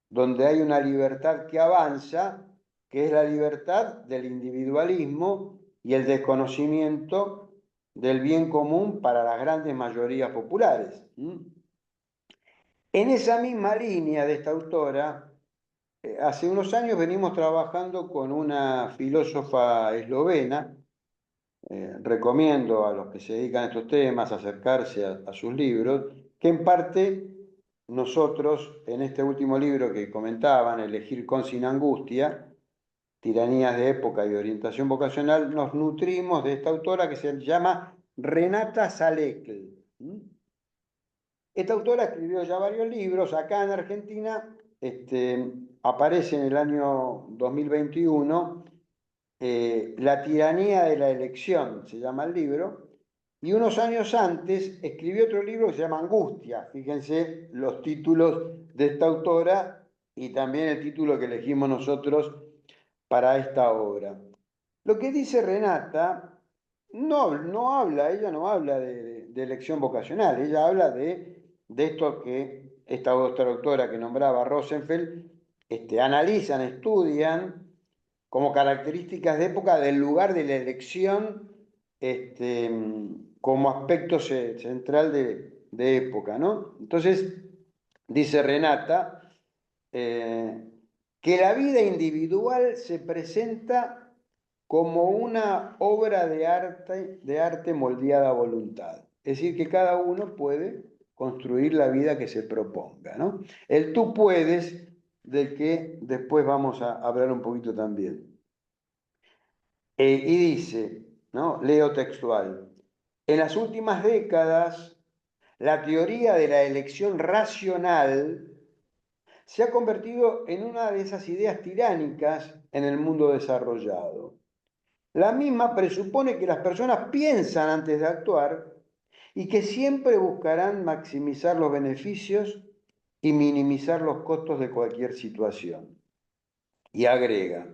donde hay una libertad que avanza, que es la libertad del individualismo y el desconocimiento del bien común para las grandes mayorías populares. En esa misma línea de esta autora, hace unos años venimos trabajando con una filósofa eslovena. Recomiendo a los que se dedican a estos temas acercarse a sus libros, que en parte nosotros, en este último libro que comentaban, Elegir con sin angustia, Tiranías de época y orientación vocacional, nos nutrimos de esta autora que se llama Renata Salekl. Esta autora escribió ya varios libros. Acá en Argentina aparece en el año 2021 La tiranía de la elección, se llama el libro, y unos años antes escribió otro libro que se llama Angustia. Fíjense los títulos de esta autora y también el título que elegimos nosotros para esta obra. Lo que dice Renata, ella no habla de elección vocacional, ella habla de esto que esta otra autora que nombraba Rosenfeld, analizan, estudian como características de época del lugar de la elección como aspecto central de época, ¿no? Entonces, dice Renata, que la vida individual se presenta como una obra de arte moldeada a voluntad. Es decir, que cada uno puede construir la vida que se proponga, ¿no? El tú puedes, del que después vamos a hablar un poquito también. Y dice, ¿no? Leo textual: en las últimas décadas, la teoría de la elección racional se ha convertido en una de esas ideas tiránicas en el mundo desarrollado. La misma presupone que las personas piensan antes de actuar y que siempre buscarán maximizar los beneficios y minimizar los costos de cualquier situación. Y agrega,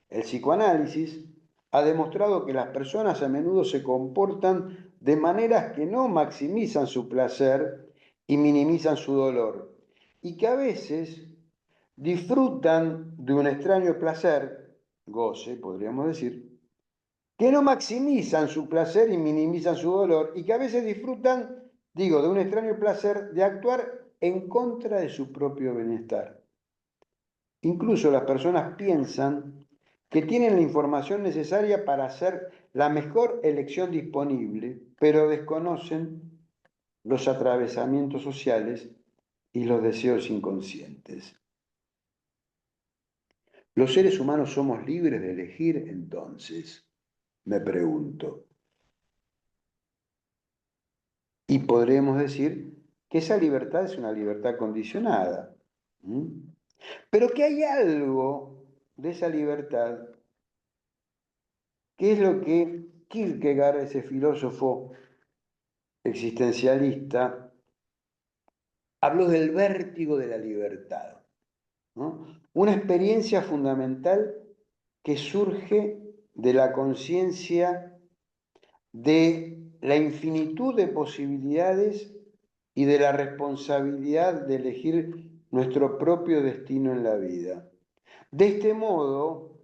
el psicoanálisis ha demostrado que las personas a menudo se comportan de maneras que no maximizan su placer y minimizan su dolor, y que a veces disfrutan de un extraño placer, goce, podríamos decir, que no maximizan su placer y minimizan su dolor, y que a veces disfrutan, de un extraño placer de actuar en contra de su propio bienestar. Incluso las personas piensan que tienen la información necesaria para hacer la mejor elección disponible, pero desconocen los atravesamientos sociales y los deseos inconscientes. ¿Los seres humanos somos libres de elegir entonces? Me pregunto. Y podremos decir que esa libertad es una libertad condicionada. Pero que hay algo de esa libertad que es lo que Kierkegaard, ese filósofo existencialista, habló del vértigo de la libertad, ¿no? Una experiencia fundamental que surge de la conciencia de la infinitud de posibilidades y de la responsabilidad de elegir nuestro propio destino en la vida. De este modo,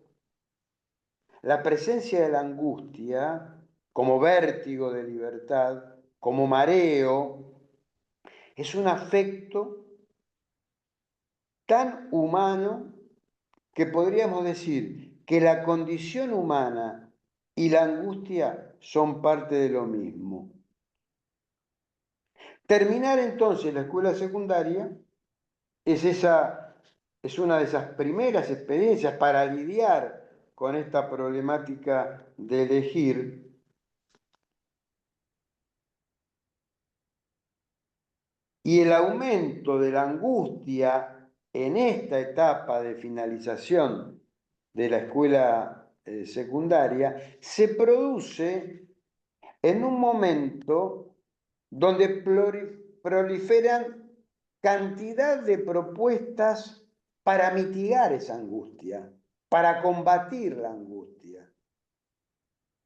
la presencia de la angustia, como vértigo de libertad, como mareo, es un afecto tan humano que podríamos decir que la condición humana y la angustia son parte de lo mismo. Terminar entonces la escuela secundaria es una de esas primeras experiencias para lidiar con esta problemática de elegir. Y el aumento de la angustia en esta etapa de finalización de la escuela secundaria se produce en un momento donde proliferan cantidad de propuestas para mitigar esa angustia, para combatir la angustia.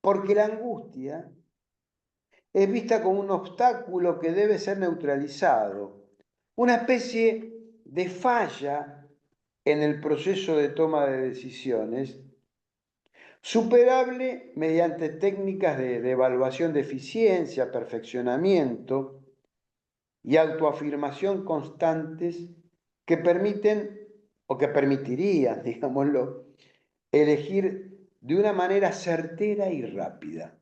Porque la angustia es vista como un obstáculo que debe ser neutralizado, una especie de falla en el proceso de toma de decisiones, superable mediante técnicas de evaluación de eficiencia, perfeccionamiento y autoafirmación constantes que permiten, o que permitirían, digámoslo, elegir de una manera certera y rápida.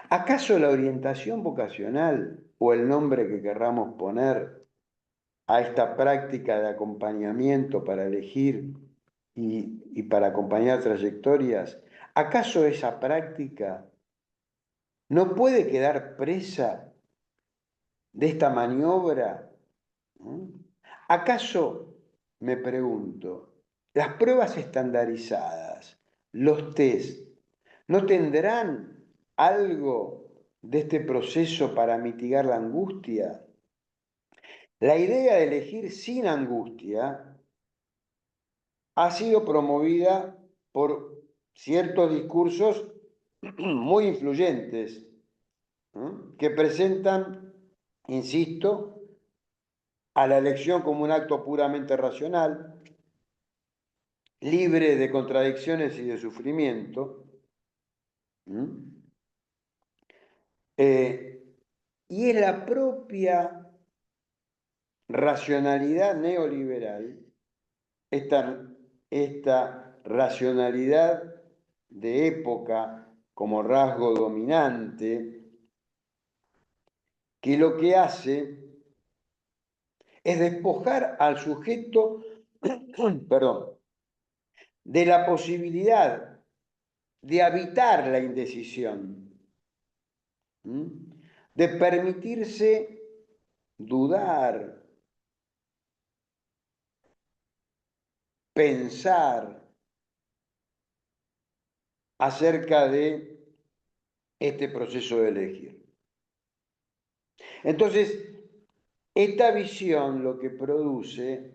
¿Acaso la orientación vocacional, o el nombre que querramos poner a esta práctica de acompañamiento para elegir y para acompañar trayectorias, acaso esa práctica no puede quedar presa de esta maniobra? ¿Acaso, me pregunto, las pruebas estandarizadas, los test, no tendrán algo de este proceso para mitigar la angustia? La idea de elegir sin angustia ha sido promovida por ciertos discursos muy influyentes, que presentan, insisto, a la elección como un acto puramente racional, libre de contradicciones y de sufrimiento. Y es la propia racionalidad neoliberal, esta racionalidad de época como rasgo dominante, que lo que hace es despojar al sujeto, perdón, de la posibilidad de habitar la indecisión, de permitirse dudar, pensar acerca de este proceso de elegir. Entonces, esta visión lo que produce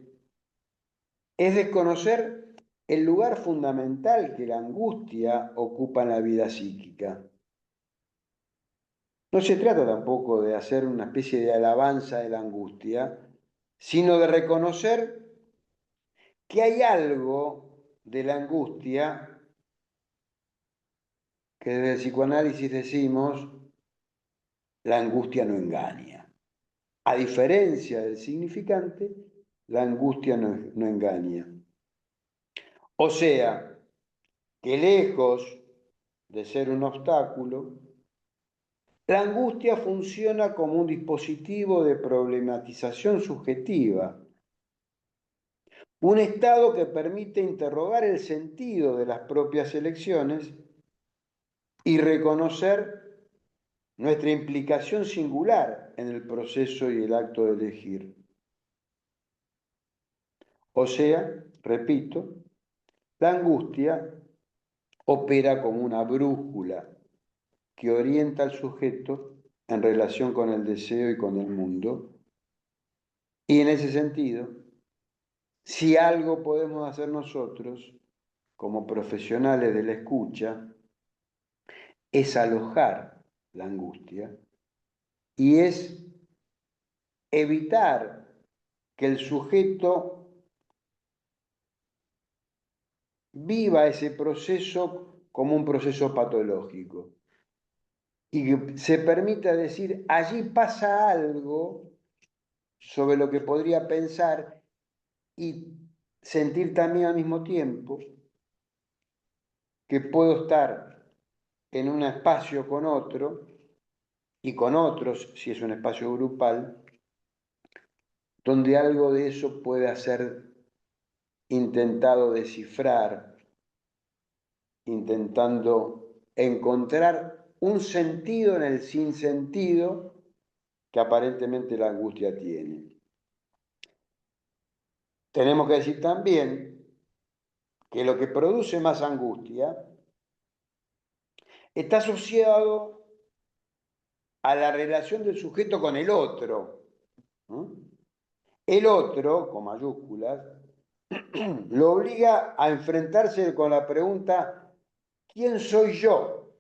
es desconocer el lugar fundamental que la angustia ocupa en la vida psíquica. No se trata tampoco de hacer una especie de alabanza de la angustia, sino de reconocer que hay algo de la angustia que desde el psicoanálisis decimos, la angustia no engaña. A diferencia del significante, la angustia no engaña. O sea, que lejos de ser un obstáculo, la angustia funciona como un dispositivo de problematización subjetiva, un estado que permite interrogar el sentido de las propias elecciones y reconocer nuestra implicación singular en el proceso y el acto de elegir. O sea, repito, la angustia opera como una brújula que orienta al sujeto en relación con el deseo y con el mundo. Y en ese sentido, si algo podemos hacer nosotros, como profesionales de la escucha, es alojar la angustia y es evitar que el sujeto viva ese proceso como un proceso patológico y que se permita decir, allí pasa algo sobre lo que podría pensar y sentir también al mismo tiempo que puedo estar en un espacio con otro y con otros, si es un espacio grupal, donde algo de eso pueda ser intentado descifrar, intentando encontrar un sentido en el sinsentido que aparentemente la angustia tiene. Tenemos que decir también que lo que produce más angustia está asociado a la relación del sujeto con el otro. El otro, con mayúsculas, lo obliga a enfrentarse con la pregunta, ¿quién soy yo?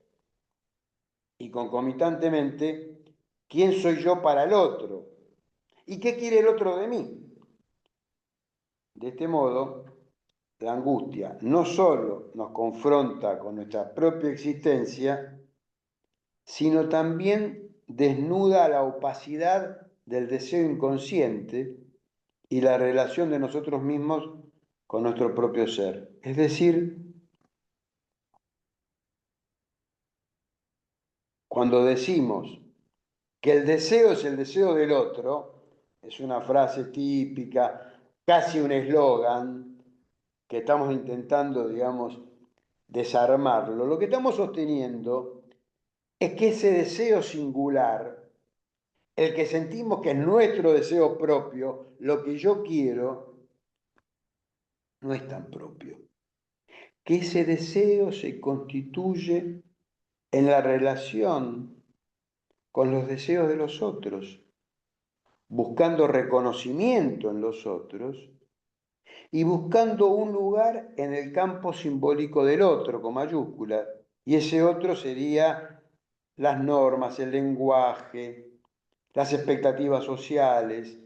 Y concomitantemente, ¿quién soy yo para el otro? ¿Y qué quiere el otro de mí? De este modo, la angustia no solo nos confronta con nuestra propia existencia, sino también desnuda la opacidad del deseo inconsciente y la relación de nosotros mismos con nuestro propio ser. Es decir, cuando decimos que el deseo es el deseo del otro, es una frase típica, casi un eslogan, que estamos intentando, digamos, desarmarlo. Lo que estamos sosteniendo es que ese deseo singular, el que sentimos que es nuestro deseo propio, lo que yo quiero, no es tan propio. Que ese deseo se constituye en la relación con los deseos de los otros, buscando reconocimiento en los otros y buscando un lugar en el campo simbólico del otro, con mayúsculas, y ese otro sería las normas, el lenguaje, las expectativas sociales.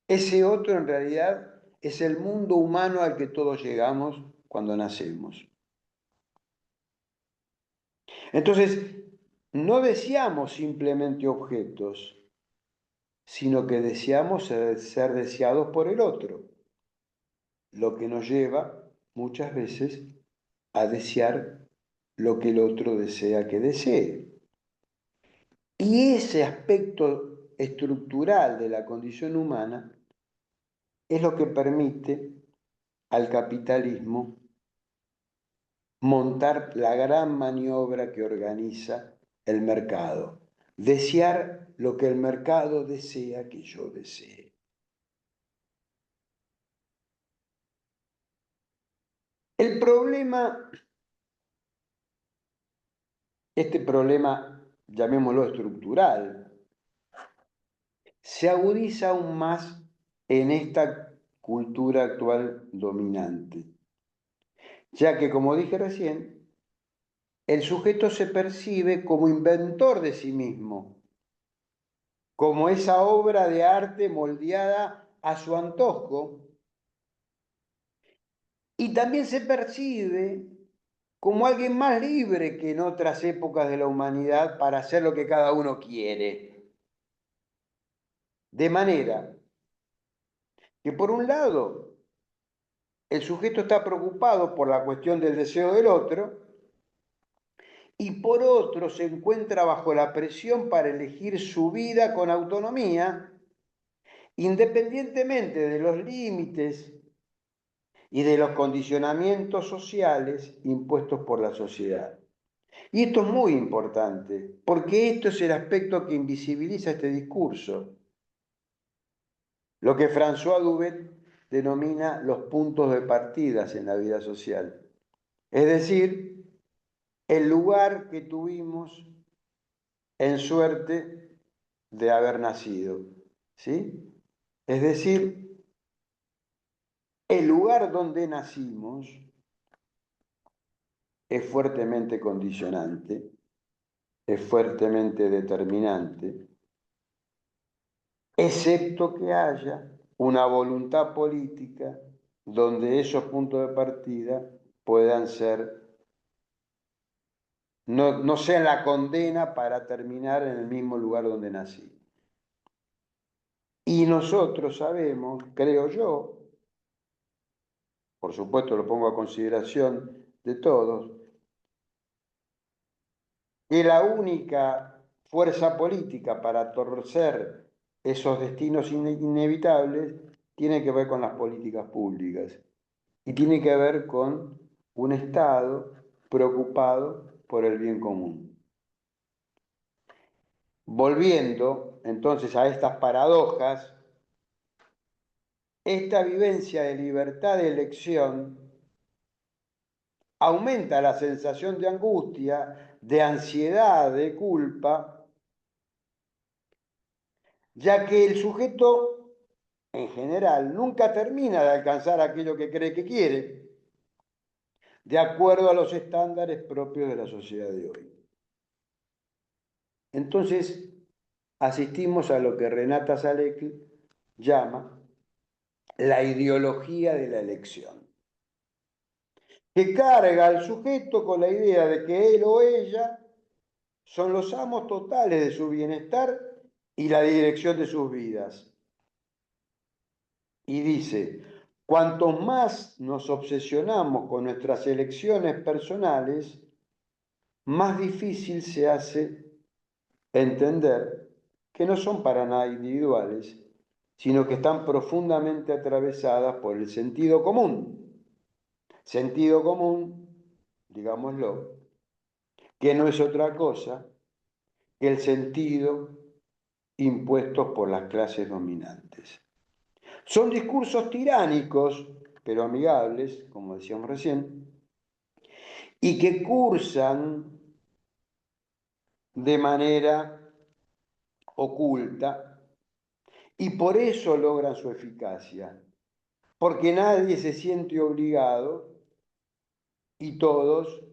Ese otro en realidad es el mundo humano al que todos llegamos cuando nacemos. Entonces, no deseamos simplemente objetos, sino que deseamos ser deseados por el otro, lo que nos lleva muchas veces a desear lo que el otro desea que desee. Y ese aspecto estructural de la condición humana es lo que permite al capitalismo montar la gran maniobra que organiza el mercado. Desear lo que el mercado desea que yo desee. El problema, este problema, llamémoslo estructural, se agudiza aún más en esta cultura actual dominante, ya que, como dije recién, el sujeto se percibe como inventor de sí mismo, como esa obra de arte moldeada a su antojo, y también se percibe como alguien más libre que en otras épocas de la humanidad para hacer lo que cada uno quiere. De manera que por un lado el sujeto está preocupado por la cuestión del deseo del otro y por otro se encuentra bajo la presión para elegir su vida con autonomía, independientemente de los límites y de los condicionamientos sociales impuestos por la sociedad. Y esto es muy importante, porque esto es el aspecto que invisibiliza este discurso, lo que François Dubet denomina los puntos de partida en la vida social. Es decir, el lugar que tuvimos en suerte de haber nacido, ¿sí? Es decir, el lugar donde nacimos es fuertemente condicionante, es fuertemente determinante, excepto que haya una voluntad política donde esos puntos de partida puedan ser, no sean la condena para terminar en el mismo lugar donde nací. Y nosotros sabemos, creo yo, por supuesto lo pongo a consideración de todos, que la única fuerza política para torcer esos destinos inevitables tiene que ver con las políticas públicas y tiene que ver con un Estado preocupado por el bien común. Volviendo entonces a estas paradojas, esta vivencia de libertad de elección aumenta la sensación de angustia, de ansiedad, de culpa, ya que el sujeto, en general, nunca termina de alcanzar aquello que cree que quiere, de acuerdo a los estándares propios de la sociedad de hoy. Entonces, asistimos a lo que Renata Salecki llama la ideología de la elección, que carga al sujeto con la idea de que él o ella son los amos totales de su bienestar y la dirección de sus vidas. Y dice, cuanto más nos obsesionamos con nuestras elecciones personales, más difícil se hace entender que no son para nada individuales, sino que están profundamente atravesadas por el sentido común. Sentido común, digámoslo, que no es otra cosa que el sentido impuesto por las clases dominantes. Son discursos tiránicos, pero amigables, como decíamos recién, y que cursan de manera oculta y por eso logran su eficacia, porque nadie se siente obligado y todos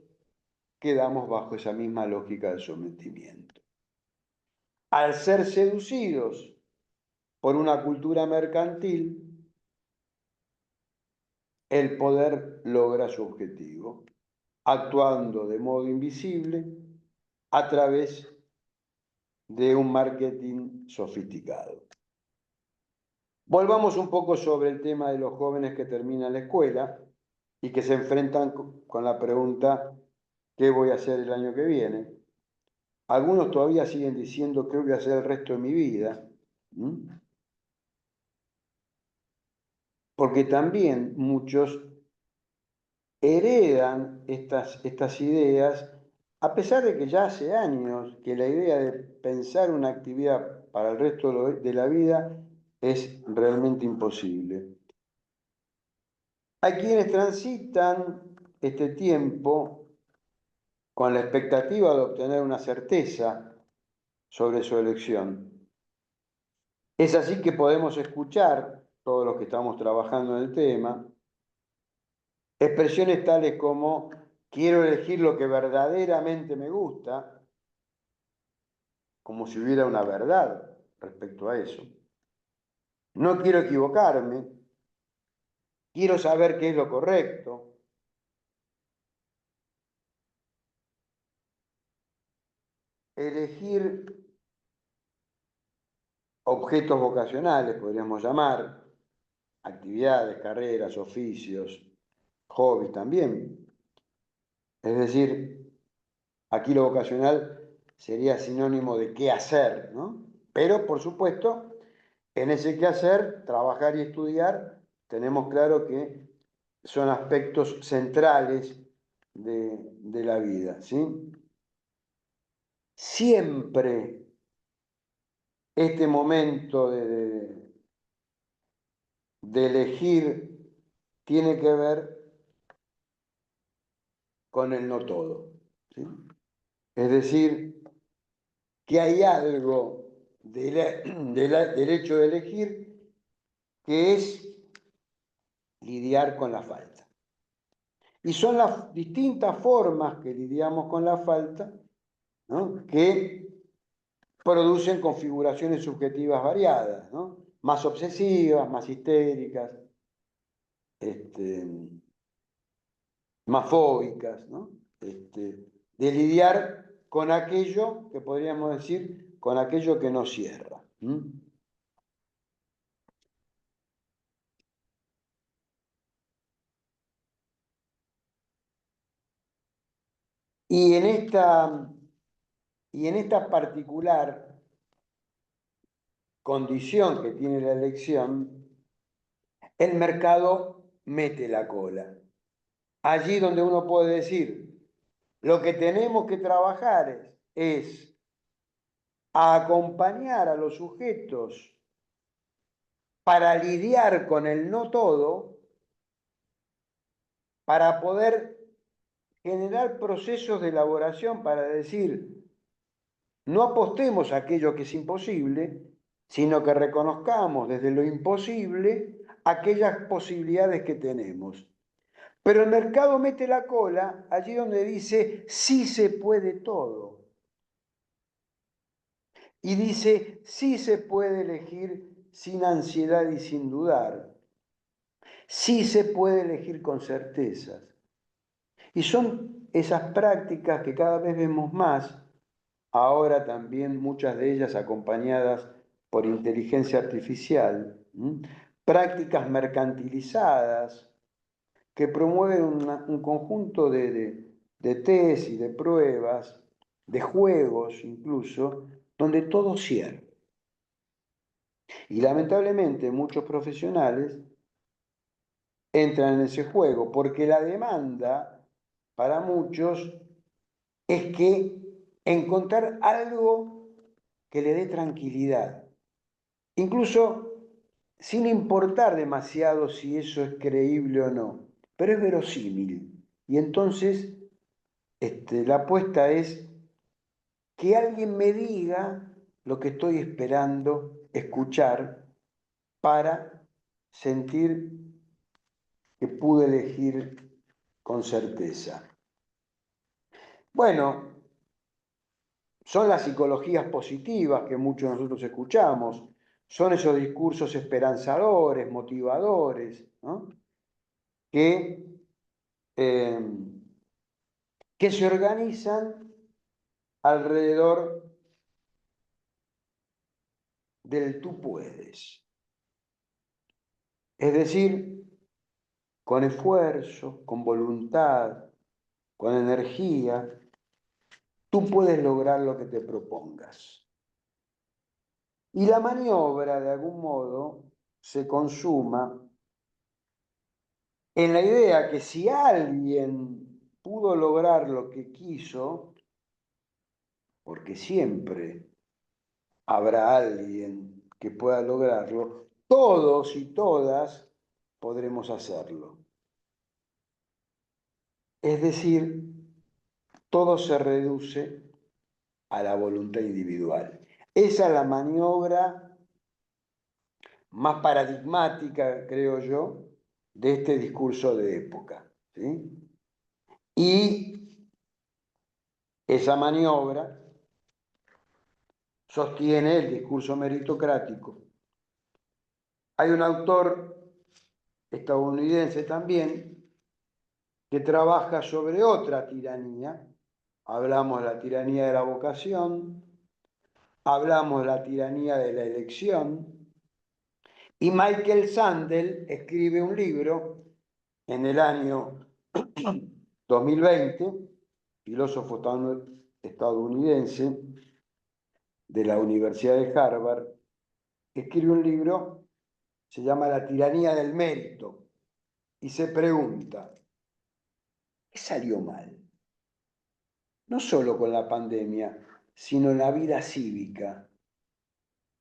quedamos bajo esa misma lógica de sometimiento. Al ser seducidos por una cultura mercantil, el poder logra su objetivo, actuando de modo invisible a través de un marketing sofisticado. Volvamos un poco sobre el tema de los jóvenes que terminan la escuela y que se enfrentan con la pregunta, ¿qué voy a hacer el año que viene? Algunos todavía siguen diciendo, ¿qué voy a hacer el resto de mi vida? Porque también muchos heredan estas ideas, a pesar de que ya hace años que la idea de pensar una actividad para el resto de la vida es realmente imposible. Hay quienes transitan este tiempo con la expectativa de obtener una certeza sobre su elección. Es así que podemos escuchar, todos los que estamos trabajando en el tema, expresiones tales como quiero elegir lo que verdaderamente me gusta, como si hubiera una verdad respecto a eso. No quiero equivocarme, quiero saber qué es lo correcto. Elegir objetos vocacionales, podríamos llamar, actividades, carreras, oficios, hobbies también. Es decir, aquí lo vocacional sería sinónimo de qué hacer, ¿no? Pero, por supuesto, en ese qué hacer, trabajar y estudiar, tenemos claro que son aspectos centrales de la vida, ¿sí? Siempre este momento de elegir tiene que ver con el no todo, ¿sí? Es decir, que hay algo del hecho de elegir que es lidiar con la falta. Y son las distintas formas que lidiamos con la falta, ¿no?, que producen configuraciones subjetivas variadas, ¿no?, más obsesivas, más histéricas, más fóbicas, ¿no?, de lidiar con aquello que podríamos decir, con aquello que no cierra. Y en esta particular condición que tiene la elección, el mercado mete la cola. Allí donde uno puede decir, lo que tenemos que trabajar es acompañar a los sujetos para lidiar con el no todo, para poder generar procesos de elaboración para decir, no apostemos a aquello que es imposible, sino que reconozcamos desde lo imposible aquellas posibilidades que tenemos. Pero el mercado mete la cola allí donde dice, sí se puede todo. Y dice, sí se puede elegir sin ansiedad y sin dudar. Sí se puede elegir con certezas. Y son esas prácticas que cada vez vemos más, ahora también muchas de ellas acompañadas por inteligencia artificial, prácticas mercantilizadas que promueven un conjunto de test y de pruebas, de juegos incluso, donde todo cierra. Y lamentablemente muchos profesionales entran en ese juego porque la demanda para muchos es que encontrar algo que le dé tranquilidad, incluso sin importar demasiado si eso es creíble o no, pero es verosímil. Y entonces la apuesta es que alguien me diga lo que estoy esperando escuchar para sentir que pude elegir con certeza. Bueno, son las psicologías positivas que muchos de nosotros escuchamos, son esos discursos esperanzadores, motivadores, ¿no?, que se organizan alrededor del tú puedes. Es decir, con esfuerzo, con voluntad, con energía, tú puedes lograr lo que te propongas. Y la maniobra, de algún modo, se consuma en la idea que si alguien pudo lograr lo que quiso, porque siempre habrá alguien que pueda lograrlo, todos y todas podremos hacerlo. Es decir, todo se reduce a la voluntad individual. Esa es la maniobra más paradigmática, creo yo, de este discurso de época, ¿sí? Y esa maniobra sostiene el discurso meritocrático. Hay un autor estadounidense también que trabaja sobre otra tiranía. Hablamos de la tiranía de la vocación, hablamos de la tiranía de la elección, Y Michael Sandel escribe un libro en el año 2020, filósofo estadounidense de la Universidad de Harvard, escribe un libro, se llama La tiranía del mérito, y se pregunta, ¿qué salió mal? No solo con la pandemia, sino en la vida cívica.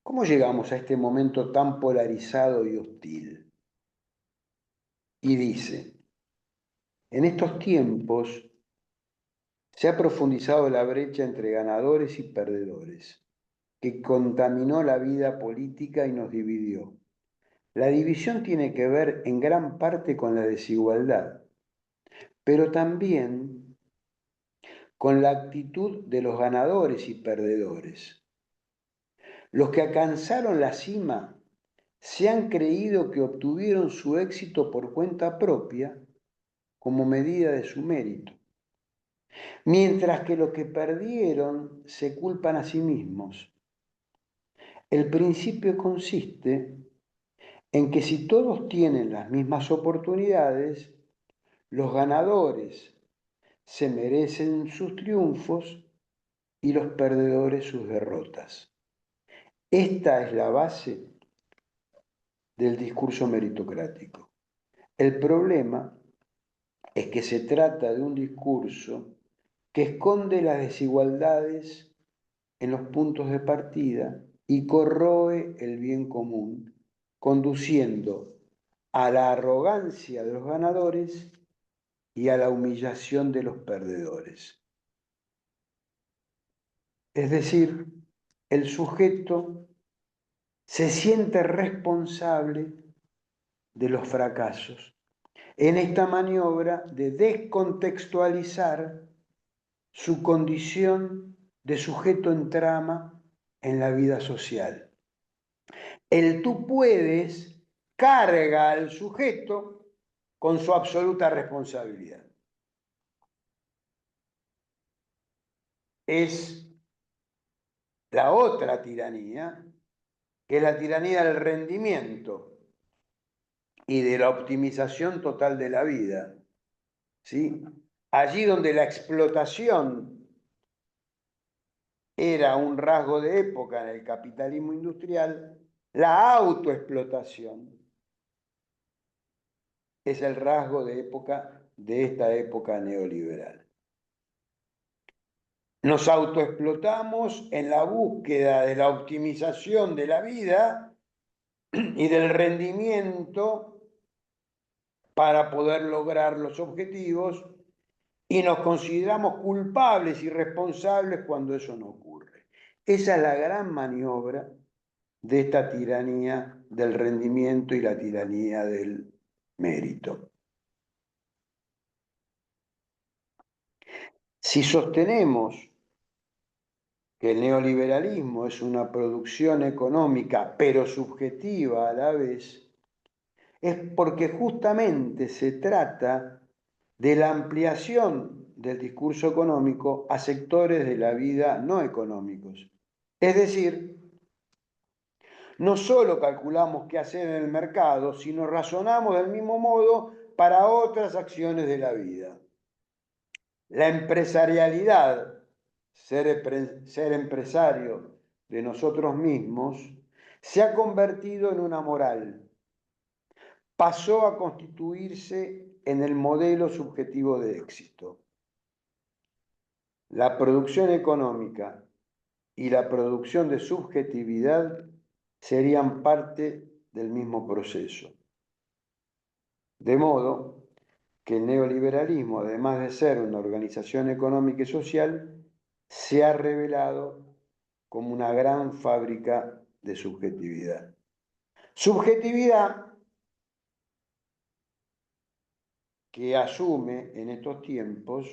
¿Cómo llegamos a este momento tan polarizado y hostil? Y dice, en estos tiempos se ha profundizado la brecha entre ganadores y perdedores, que contaminó la vida política y nos dividió. La división tiene que ver en gran parte con la desigualdad, pero también con la actitud de los ganadores y perdedores. Los que alcanzaron la cima se han creído que obtuvieron su éxito por cuenta propia como medida de su mérito, mientras que los que perdieron se culpan a sí mismos. El principio consiste en que si todos tienen las mismas oportunidades, los ganadores se merecen sus triunfos y los perdedores sus derrotas. Esta es la base del discurso meritocrático. El problema es que se trata de un discurso que esconde las desigualdades en los puntos de partida y corroe el bien común, conduciendo a la arrogancia de los ganadores y a la humillación de los perdedores. Es decir, el sujeto se siente responsable de los fracasos en esta maniobra de descontextualizar su condición de sujeto en trama en la vida social. El tú puedes carga al sujeto con su absoluta responsabilidad. Es la otra tiranía, que es la tiranía del rendimiento y de la optimización total de la vida. ¿Sí? Allí donde la explotación era un rasgo de época en el capitalismo industrial, la autoexplotación es el rasgo de época de esta época neoliberal. Nos autoexplotamos en la búsqueda de la optimización de la vida y del rendimiento para poder lograr los objetivos y nos consideramos culpables y responsables cuando eso no ocurre. Esa es la gran maniobra de esta tiranía del rendimiento y la tiranía del mérito. Si sostenemos que el neoliberalismo es una producción económica, pero subjetiva a la vez, es porque justamente se trata de la ampliación del discurso económico a sectores de la vida no económicos. Es decir, no solo calculamos qué hacer en el mercado, sino razonamos del mismo modo para otras acciones de la vida. La empresarialidad, ser empresario de nosotros mismos, se ha convertido en una moral. Pasó a constituirse en el modelo subjetivo de éxito. La producción económica y la producción de subjetividad serían parte del mismo proceso. De modo que el neoliberalismo, además de ser una organización económica y social, se ha revelado como una gran fábrica de subjetividad. Subjetividad que asume en estos tiempos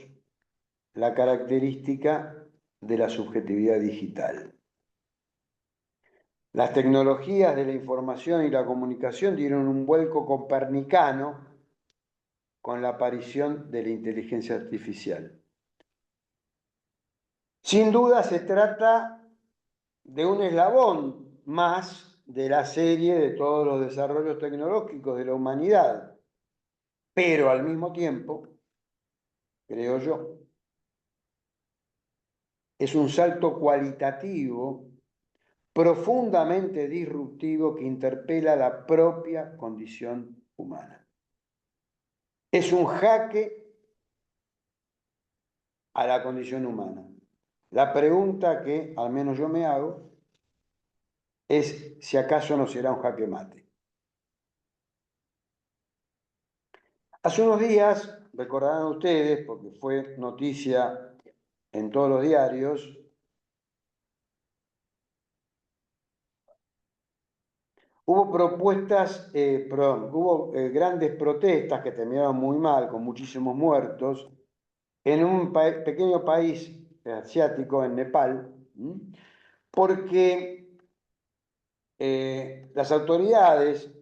la característica de la subjetividad digital. Las tecnologías de la información y la comunicación dieron un vuelco copernicano con la aparición de la inteligencia artificial. Sin duda se trata de un eslabón más de la serie de todos los desarrollos tecnológicos de la humanidad. Pero al mismo tiempo, creo yo, es un salto cualitativo profundamente disruptivo que interpela la propia condición humana. Es un jaque a la condición humana. La pregunta que al menos yo me hago es si acaso no será un jaque mate. Hace unos días, recordarán ustedes, porque fue noticia en todos los diarios, hubo propuestas, hubo grandes protestas que terminaron muy mal, con muchísimos muertos, en un pequeño país asiático, en Nepal, porque las autoridades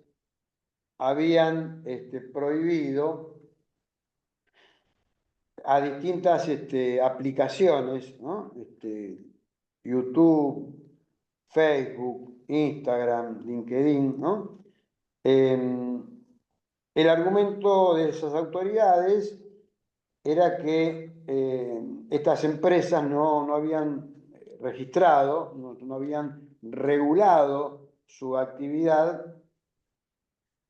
habían prohibido a distintas aplicaciones, ¿no? YouTube, Facebook, Instagram, LinkedIn, ¿no? El argumento de esas autoridades era que estas empresas no habían registrado, no habían regulado su actividad,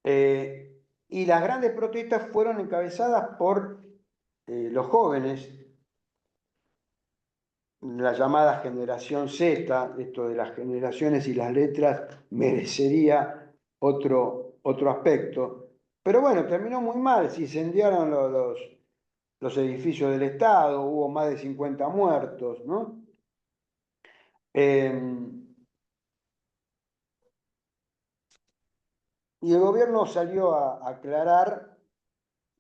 y las grandes protestas fueron encabezadas por los jóvenes, la llamada generación Z. Esto de las generaciones y las letras merecería otro aspecto. Pero bueno, terminó muy mal, se incendiaron los edificios del Estado, hubo más de 50 muertos, ¿no? Y el gobierno salió a aclarar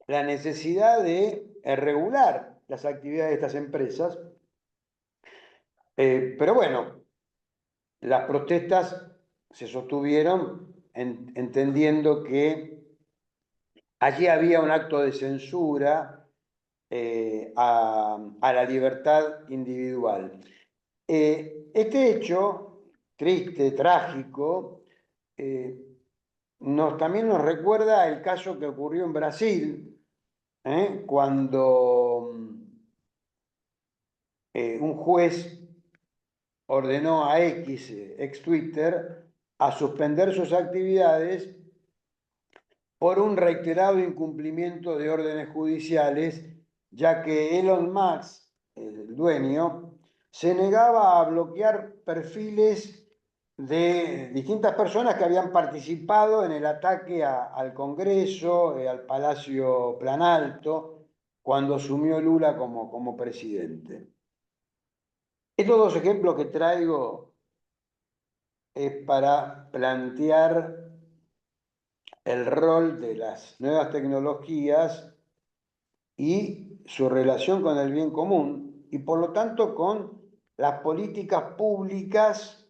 la necesidad de regular las actividades de estas empresas. Pero bueno, las protestas se sostuvieron entendiendo que allí había un acto de censura a la libertad individual. Este hecho, triste, trágico, también nos recuerda el caso que ocurrió en Brasil, cuando un juez ordenó a ex Twitter, a suspender sus actividades por un reiterado incumplimiento de órdenes judiciales, ya que Elon Musk, el dueño, se negaba a bloquear perfiles de distintas personas que habían participado en el ataque al Congreso, al Palacio Planalto, cuando asumió Lula como presidente. Estos dos ejemplos que traigo es para plantear el rol de las nuevas tecnologías y su relación con el bien común, y por lo tanto con las políticas públicas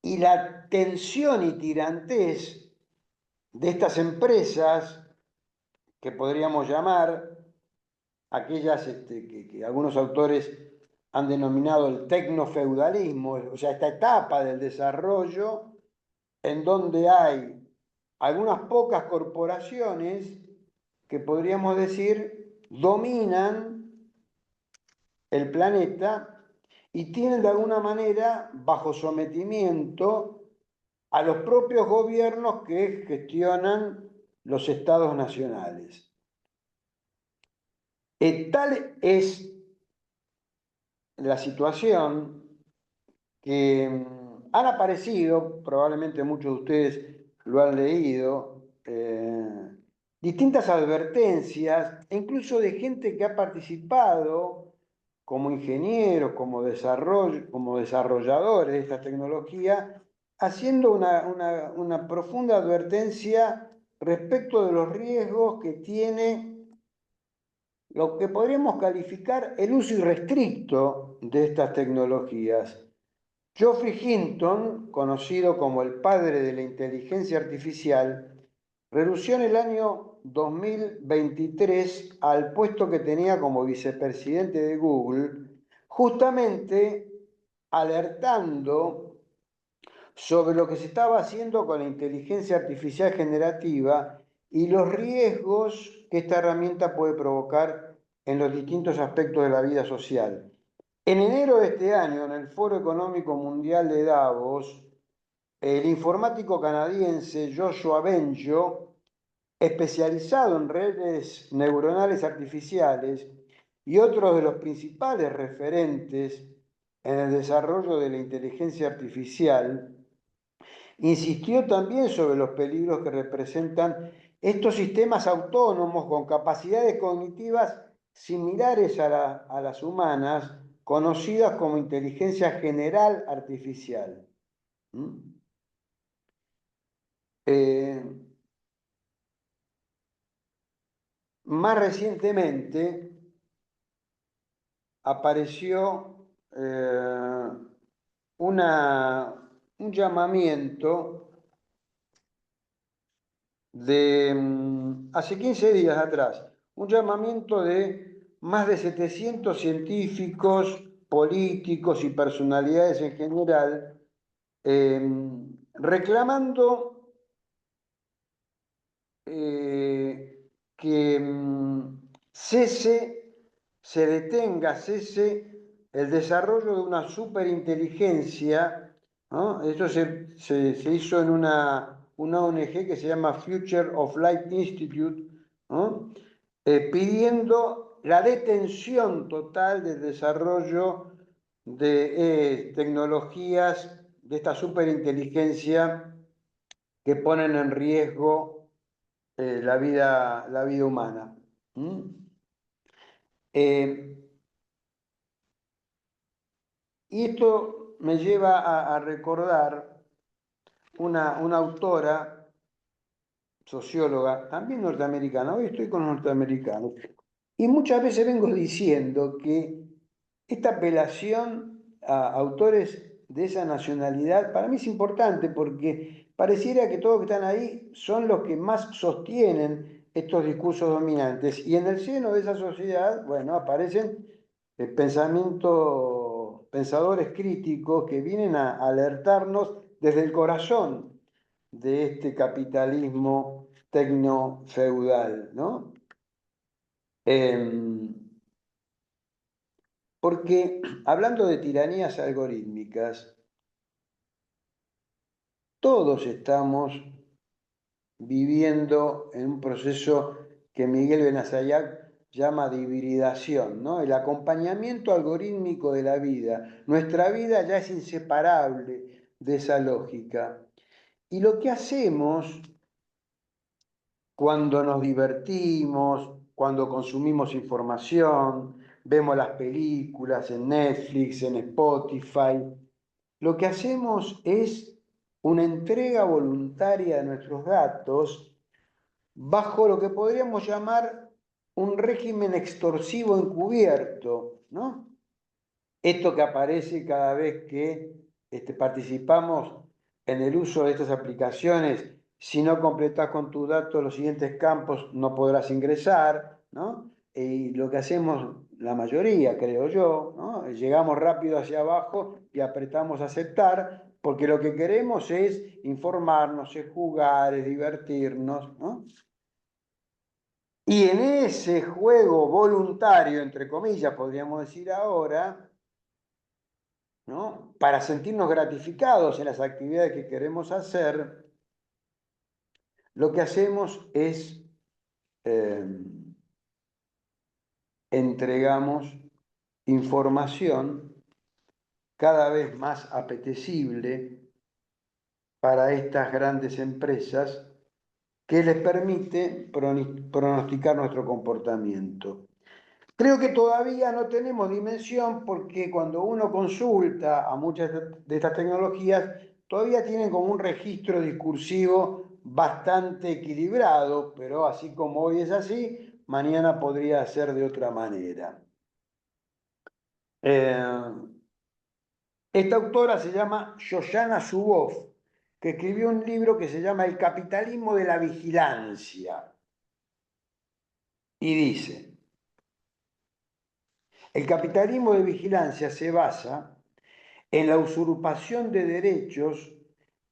y la tensión y tirantez de estas empresas que podríamos llamar aquellas que algunos autores han denominado el tecnofeudalismo, o sea, esta etapa del desarrollo en donde hay algunas pocas corporaciones que podríamos decir dominan el planeta y tienen de alguna manera bajo sometimiento a los propios gobiernos que gestionan los estados nacionales. Tal es la situación que han aparecido, probablemente muchos de ustedes lo han leído, distintas advertencias, e incluso de gente que ha participado como ingenieros, como desarrolladores de esta tecnología, haciendo una profunda advertencia respecto de los riesgos que tiene lo que podríamos calificar el uso irrestricto de estas tecnologías. Geoffrey Hinton, conocido como el padre de la inteligencia artificial, renunció en el año 2023 al puesto que tenía como vicepresidente de Google, justamente alertando sobre lo que se estaba haciendo con la inteligencia artificial generativa y los riesgos que esta herramienta puede provocar en los distintos aspectos de la vida social. En enero de este año, en el Foro Económico Mundial de Davos, el informático canadiense Joshua Bengio, especializado en redes neuronales artificiales y otros de los principales referentes en el desarrollo de la inteligencia artificial, insistió también sobre los peligros que representan estos sistemas autónomos con capacidades cognitivas similares a las humanas, conocidas como inteligencia general artificial. Más recientemente apareció un llamamiento de hace 15 días atrás, un llamamiento de más de 700 científicos, políticos y personalidades en general, reclamando que se detenga, cese el desarrollo de una superinteligencia, ¿no? Esto se hizo en una ONG que se llama Future of Light Institute, ¿no? Pidiendo la detención total del desarrollo de tecnologías de esta superinteligencia que ponen en riesgo la vida humana. Y esto me lleva a recordar una autora, socióloga, también norteamericana. Hoy estoy con los norteamericanos. Y muchas veces vengo diciendo que esta apelación a autores de esa nacionalidad para mí es importante porque pareciera que todos que están ahí son los que más sostienen estos discursos dominantes. Y en el seno de esa sociedad, bueno, aparecen pensadores críticos que vienen a alertarnos desde el corazón de este capitalismo tecnofeudal, ¿no? Porque hablando de tiranías algorítmicas, todos estamos viviendo en un proceso que Miguel Benazayac llama de hibridación, ¿no? El acompañamiento algorítmico de la vida. Nuestra vida ya es inseparable de esa lógica. Y lo que hacemos cuando nos divertimos, cuando consumimos información, vemos las películas en Netflix, en Spotify, lo que hacemos es una entrega voluntaria de nuestros datos bajo lo que podríamos llamar un régimen extorsivo encubierto, ¿no? Esto que aparece cada vez que participamos en el uso de estas aplicaciones, si no completas con tus datos los siguientes campos no podrás ingresar, ¿no? Y lo que hacemos la mayoría, creo yo, ¿no? Llegamos rápido hacia abajo y apretamos aceptar, porque lo que queremos es informarnos, es jugar, es divertirnos, ¿no? Y en ese juego voluntario, entre comillas, podríamos decir ahora, ¿no? Para sentirnos gratificados en las actividades que queremos hacer, lo que hacemos es entregamos información cada vez más apetecible para estas grandes empresas que les permite pronosticar nuestro comportamiento. Creo que todavía no tenemos dimensión porque cuando uno consulta a muchas de estas tecnologías, todavía tienen como un registro discursivo bastante equilibrado, pero así como hoy es así, mañana podría ser de otra manera. Esta autora se llama Shoshana Zuboff, que escribió un libro que se llama El capitalismo de la vigilancia. Y dice, el capitalismo de vigilancia se basa en la usurpación de derechos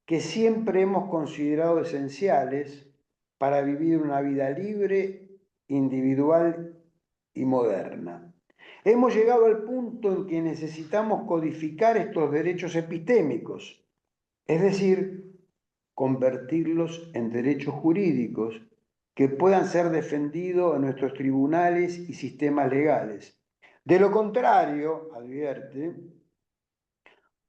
que siempre hemos considerado esenciales para vivir una vida libre, individual y moderna. Hemos llegado al punto en que necesitamos codificar estos derechos epistémicos, es decir, convertirlos en derechos jurídicos que puedan ser defendidos en nuestros tribunales y sistemas legales. De lo contrario, advierte,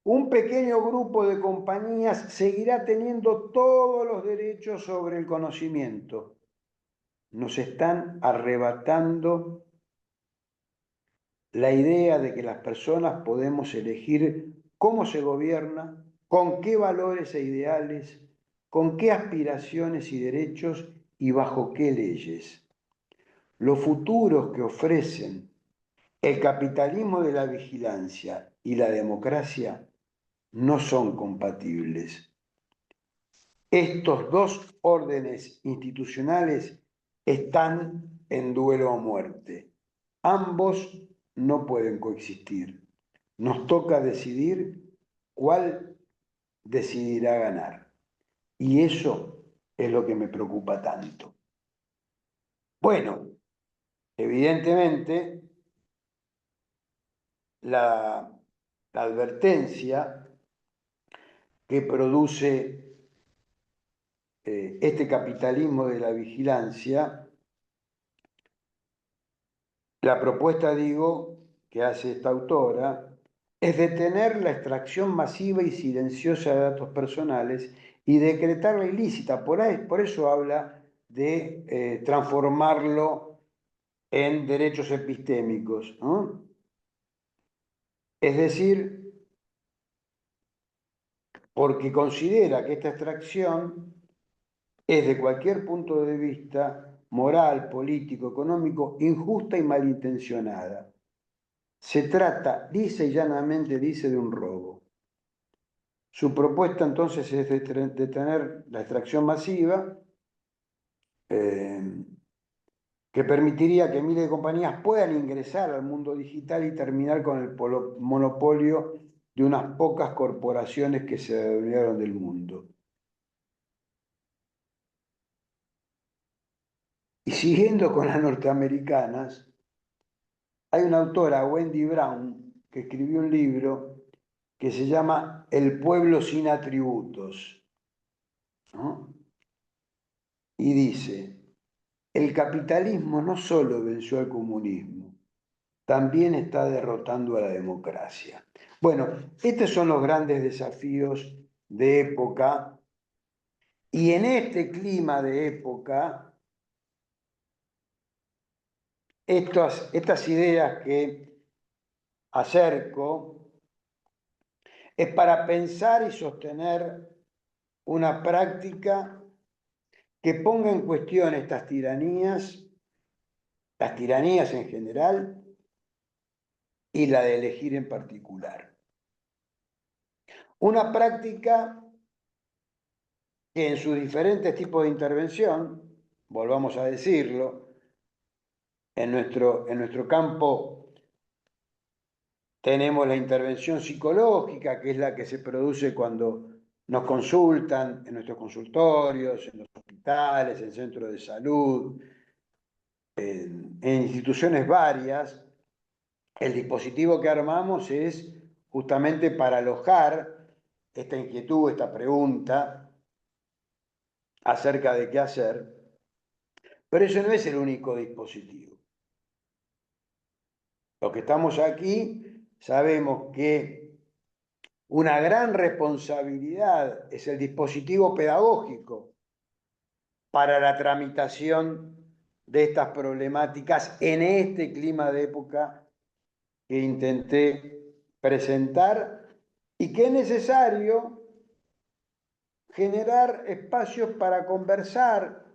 un pequeño grupo de compañías seguirá teniendo todos los derechos sobre el conocimiento. Nos están arrebatando la idea de que las personas podemos elegir cómo se gobierna, con qué valores e ideales, con qué aspiraciones y derechos y bajo qué leyes. Los futuros que ofrecen el capitalismo de la vigilancia y la democracia no son compatibles. Estos dos órdenes institucionales están en duelo a muerte. Ambos no pueden coexistir. Nos toca decidir cuál decidirá ganar. Y eso es lo que me preocupa tanto. Bueno, evidentemente, la advertencia que produce este capitalismo de la vigilancia, la propuesta, digo, que hace esta autora, es detener la extracción masiva y silenciosa de datos personales y decretarla ilícita. Por eso habla de transformarlo en derechos epistémicos, ¿no? Es decir, porque considera que esta extracción es de cualquier punto de vista moral, político, económico, injusta y malintencionada. Se trata, lisa y llanamente, dice, de un robo. Su propuesta entonces es detener la extracción masiva, que permitiría que miles de compañías puedan ingresar al mundo digital y terminar con el monopolio de unas pocas corporaciones que se adueñaron del mundo. Y siguiendo con las norteamericanas, hay una autora, Wendy Brown, que escribió un libro que se llama El pueblo sin atributos, ¿no? Y dice, el capitalismo no solo venció al comunismo, también está derrotando a la democracia. Bueno, estos son los grandes desafíos de época, y en este clima de época, estas ideas que acerco es para pensar y sostener una práctica que ponga en cuestión estas tiranías, las tiranías en general y la de elegir en particular. Una práctica que en sus diferentes tipos de intervención, volvamos a decirlo, en nuestro campo tenemos la intervención psicológica, que es la que se produce cuando nos consultan en nuestros consultorios, en los hospitales, en centros de salud, en instituciones varias. El dispositivo que armamos es justamente para alojar esta inquietud, esta pregunta acerca de qué hacer, pero eso no es el único dispositivo. Los que estamos aquí sabemos que una gran responsabilidad es el dispositivo pedagógico para la tramitación de estas problemáticas en este clima de época que intenté presentar y que es necesario generar espacios para conversar,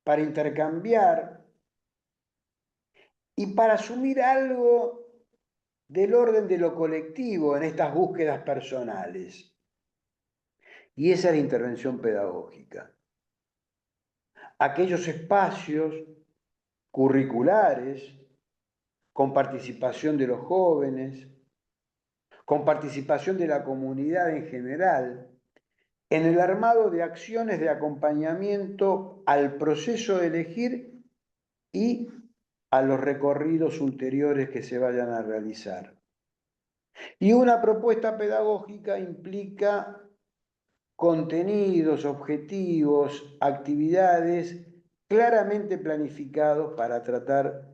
para intercambiar y para asumir algo del orden de lo colectivo en estas búsquedas personales. Y esa es la intervención pedagógica. Aquellos espacios curriculares con participación de los jóvenes, con participación de la comunidad en general, en el armado de acciones de acompañamiento al proceso de elegir y a los recorridos ulteriores que se vayan a realizar. Y una propuesta pedagógica implica contenidos, objetivos, actividades claramente planificados para tratar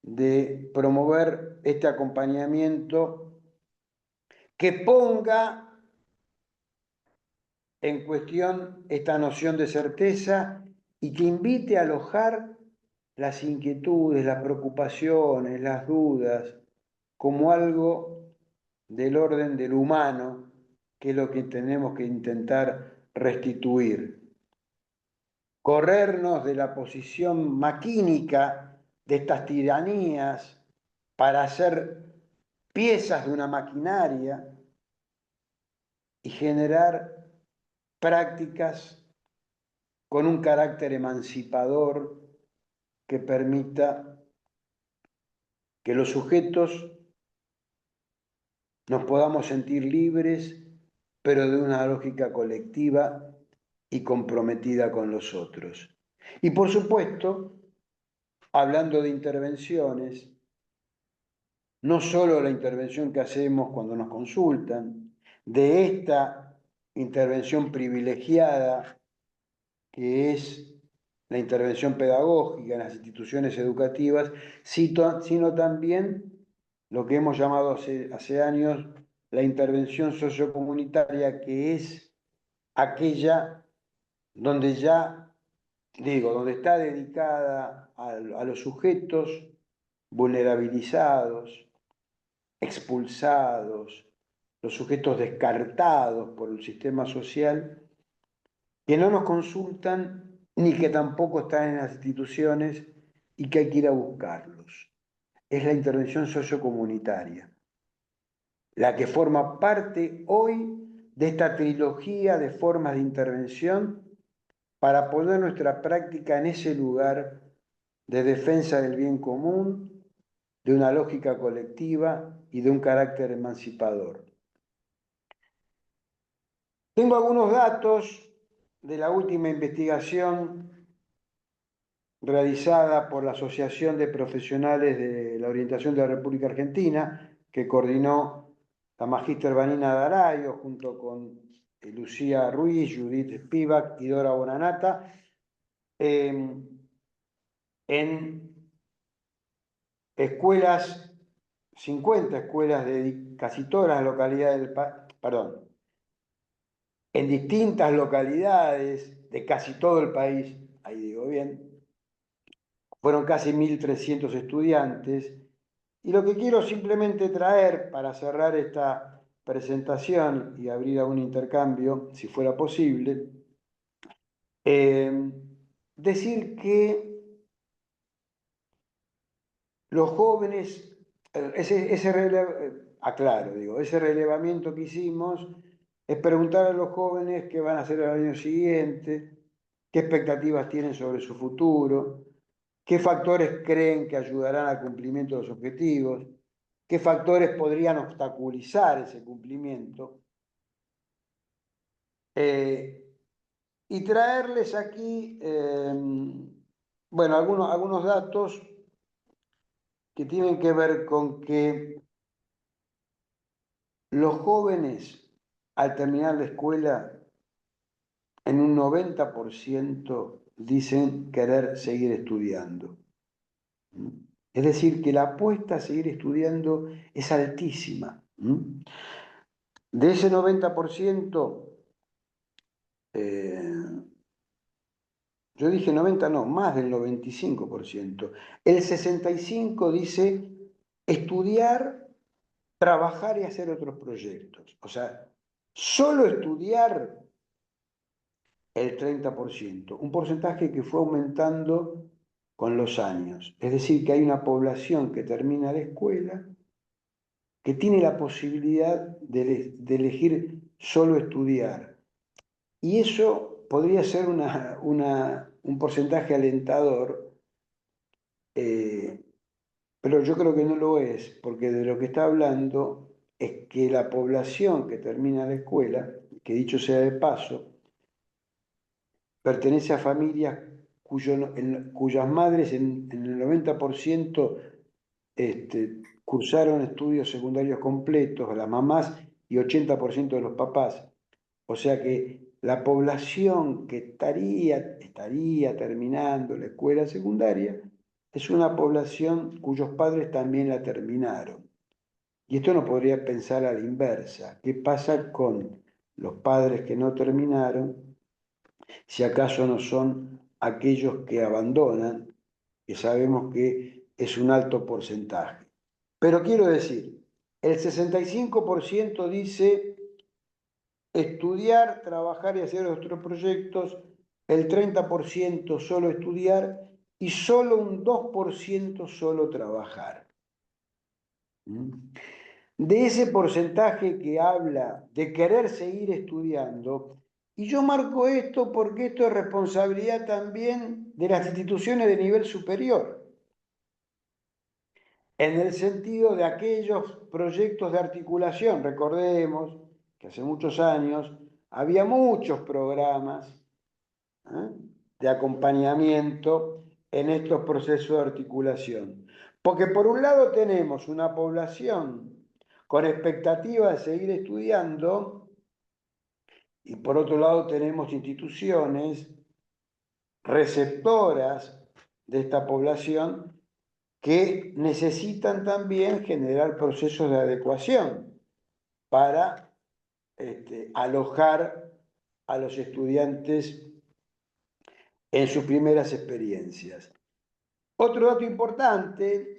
de promover este acompañamiento que ponga en cuestión esta noción de certeza y que invite a alojar las inquietudes, las preocupaciones, las dudas, como algo del orden del humano, que es lo que tenemos que intentar restituir. Corrernos de la posición maquínica de estas tiranías para hacer piezas de una maquinaria y generar prácticas con un carácter emancipador que permita que los sujetos nos podamos sentir libres, pero de una lógica colectiva y comprometida con los otros. Y por supuesto, hablando de intervenciones, no solo la intervención que hacemos cuando nos consultan, de esta intervención privilegiada que es la intervención pedagógica en las instituciones educativas, sino también lo que hemos llamado hace años la intervención sociocomunitaria, que es aquella donde donde está dedicada a los sujetos vulnerabilizados, expulsados, los sujetos descartados por el sistema social, que no nos consultan ni que tampoco están en las instituciones y que hay que ir a buscarlos. Es la intervención sociocomunitaria, la que forma parte hoy de esta trilogía de formas de intervención para poner nuestra práctica en ese lugar de defensa del bien común, de una lógica colectiva y de un carácter emancipador. Tengo algunos datos de la última investigación realizada por la Asociación de Profesionales de la Orientación de la República Argentina, que coordinó la magíster Vanina Darayo junto con Lucía Ruiz, Judith Spivak y Dora Bonanata, en escuelas, 50 escuelas de casi todas las localidades del país, en distintas localidades de casi todo el país, ahí digo bien, fueron casi 1.300 estudiantes, y lo que quiero simplemente traer para cerrar esta presentación y abrir a un intercambio, si fuera posible, decir que los jóvenes, ese relevamiento que hicimos es preguntar a los jóvenes qué van a hacer el año siguiente, qué expectativas tienen sobre su futuro, qué factores creen que ayudarán al cumplimiento de los objetivos, qué factores podrían obstaculizar ese cumplimiento. Y traerles aquí, algunos datos que tienen que ver con que los jóvenes, al terminar la escuela, en un 90% dicen querer seguir estudiando. Es decir, que la apuesta a seguir estudiando es altísima. De ese 90%, yo dije 90, no, más del 95%. El 65% dice estudiar, trabajar y hacer otros proyectos. O sea, solo estudiar el 30%, un porcentaje que fue aumentando con los años. Es decir, que hay una población que termina la escuela que tiene la posibilidad de elegir solo estudiar. Y eso podría ser un porcentaje alentador, pero yo creo que no lo es, porque de lo que está hablando es que la población que termina la escuela, que dicho sea de paso, pertenece a familias cuyas madres en el 90% cursaron estudios secundarios completos, las mamás, y 80% de los papás. O sea que la población que estaría terminando la escuela secundaria es una población cuyos padres también la terminaron. Y esto no podría pensar a la inversa. ¿Qué pasa con los padres que no terminaron? Si acaso no son aquellos que abandonan, que sabemos que es un alto porcentaje. Pero quiero decir, el 65% dice estudiar, trabajar y hacer otros proyectos, el 30% solo estudiar y solo un 2% solo trabajar. De ese porcentaje que habla de querer seguir estudiando, y yo marco esto porque esto es responsabilidad también de las instituciones de nivel superior, en el sentido de aquellos proyectos de articulación. Recordemos que hace muchos años había muchos programas de acompañamiento en estos procesos de articulación. Porque por un lado tenemos una población con expectativa de seguir estudiando y por otro lado tenemos instituciones receptoras de esta población que necesitan también generar procesos de adecuación para alojar a los estudiantes en sus primeras experiencias. Otro dato importante,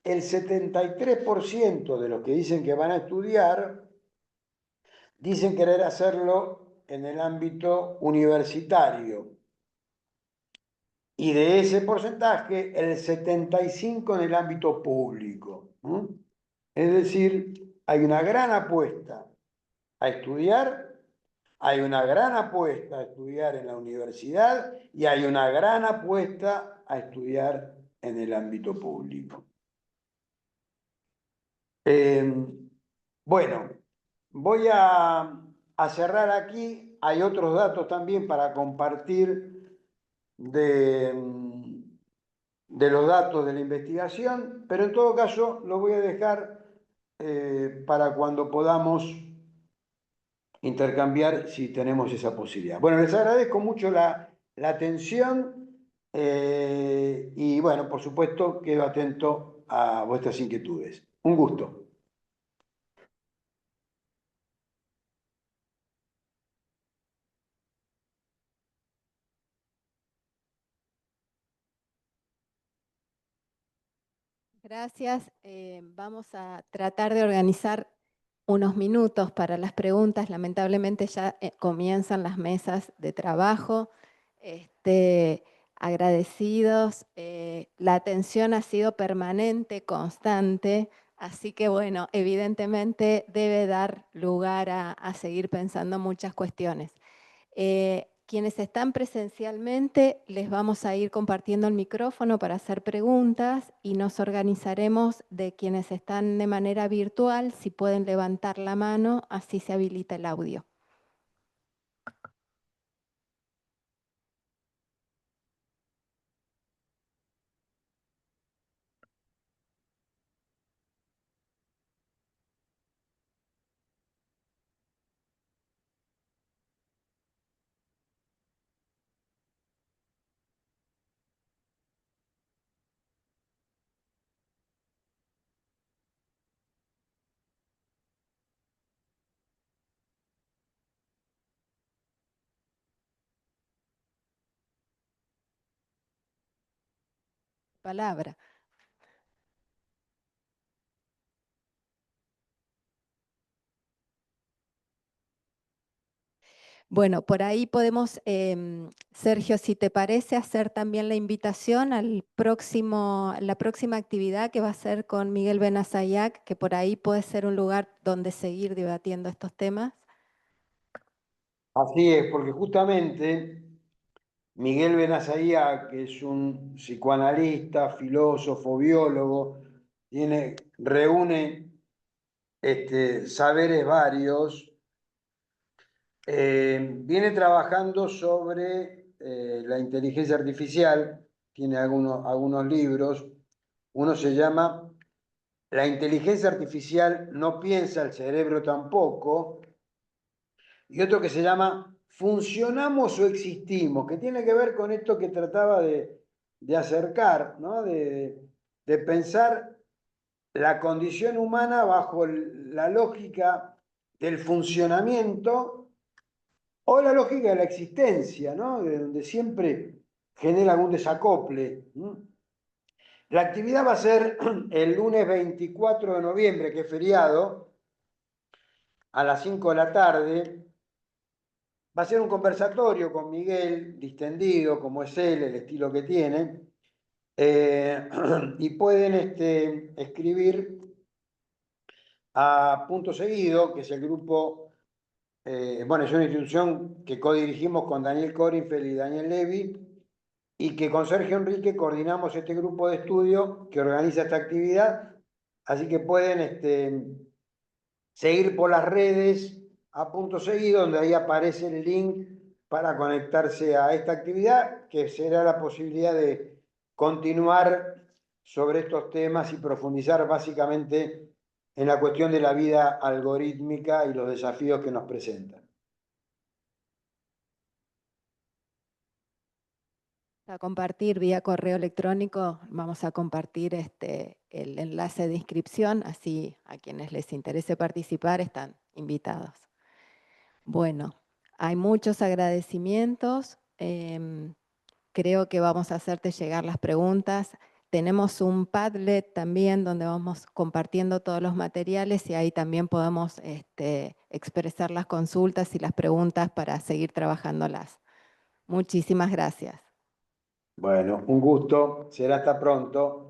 el 73% de los que dicen que van a estudiar, dicen querer hacerlo en el ámbito universitario. Y de ese porcentaje, el 75% en el ámbito público. Es decir, hay una gran apuesta a estudiar, hay una gran apuesta a estudiar en la universidad y hay una gran apuesta a estudiar en el ámbito público. Bueno, voy a cerrar aquí. Hay otros datos también para compartir de los datos de la investigación, pero en todo caso lo voy a dejar para cuando podamos intercambiar si tenemos esa posibilidad. Bueno, les agradezco mucho la atención y bueno, por supuesto, quedo atento a vuestras inquietudes. Un gusto. Gracias. Vamos a tratar de organizar unos minutos para las preguntas. Lamentablemente ya comienzan las mesas de trabajo. Agradecidos. La atención ha sido permanente, constante. Así que bueno, evidentemente debe dar lugar a seguir pensando muchas cuestiones. Quienes están presencialmente, les vamos a ir compartiendo el micrófono para hacer preguntas y nos organizaremos de quienes están de manera virtual, si pueden levantar la mano, así se habilita el audio. Palabra. Bueno, por ahí podemos, Sergio, si te parece, hacer también la invitación la próxima actividad que va a ser con Miguel Benazayac, que por ahí puede ser un lugar donde seguir debatiendo estos temas. Así es, porque justamente Miguel Benazayac, que es un psicoanalista, filósofo, biólogo, reúne saberes varios viene trabajando sobre la inteligencia artificial, tiene algunos libros. Uno se llama La inteligencia artificial no piensa, el cerebro tampoco, y otro que se llama ¿Funcionamos o existimos?, que tiene que ver con esto que trataba de acercar, ¿no? de pensar la condición humana bajo la lógica del funcionamiento o la lógica de la existencia, ¿no? De donde siempre genera algún desacople. La actividad va a ser el lunes 24 de noviembre, que es feriado, a las 5 de la tarde. Va a ser un conversatorio con Miguel, distendido, como es él, el estilo que tiene. Y pueden escribir a Punto Seguido, que es el grupo, bueno, es una institución que codirigimos con Daniel Corinfeld y Daniel Levy, y que con Sergio Enrique coordinamos este grupo de estudio que organiza esta actividad. Así que pueden seguir por las redes a Punto Seguido, donde ahí aparece el link para conectarse a esta actividad, que será la posibilidad de continuar sobre estos temas y profundizar básicamente en la cuestión de la vida algorítmica y los desafíos que nos presentan. A compartir vía correo electrónico, vamos a compartir el enlace de inscripción, así a quienes les interese participar están invitados. Bueno, hay muchos agradecimientos. Creo que vamos a hacerte llegar las preguntas. Tenemos un Padlet también donde vamos compartiendo todos los materiales y ahí también podemos expresar las consultas y las preguntas para seguir trabajándolas. Muchísimas gracias. Bueno, un gusto. Será hasta pronto.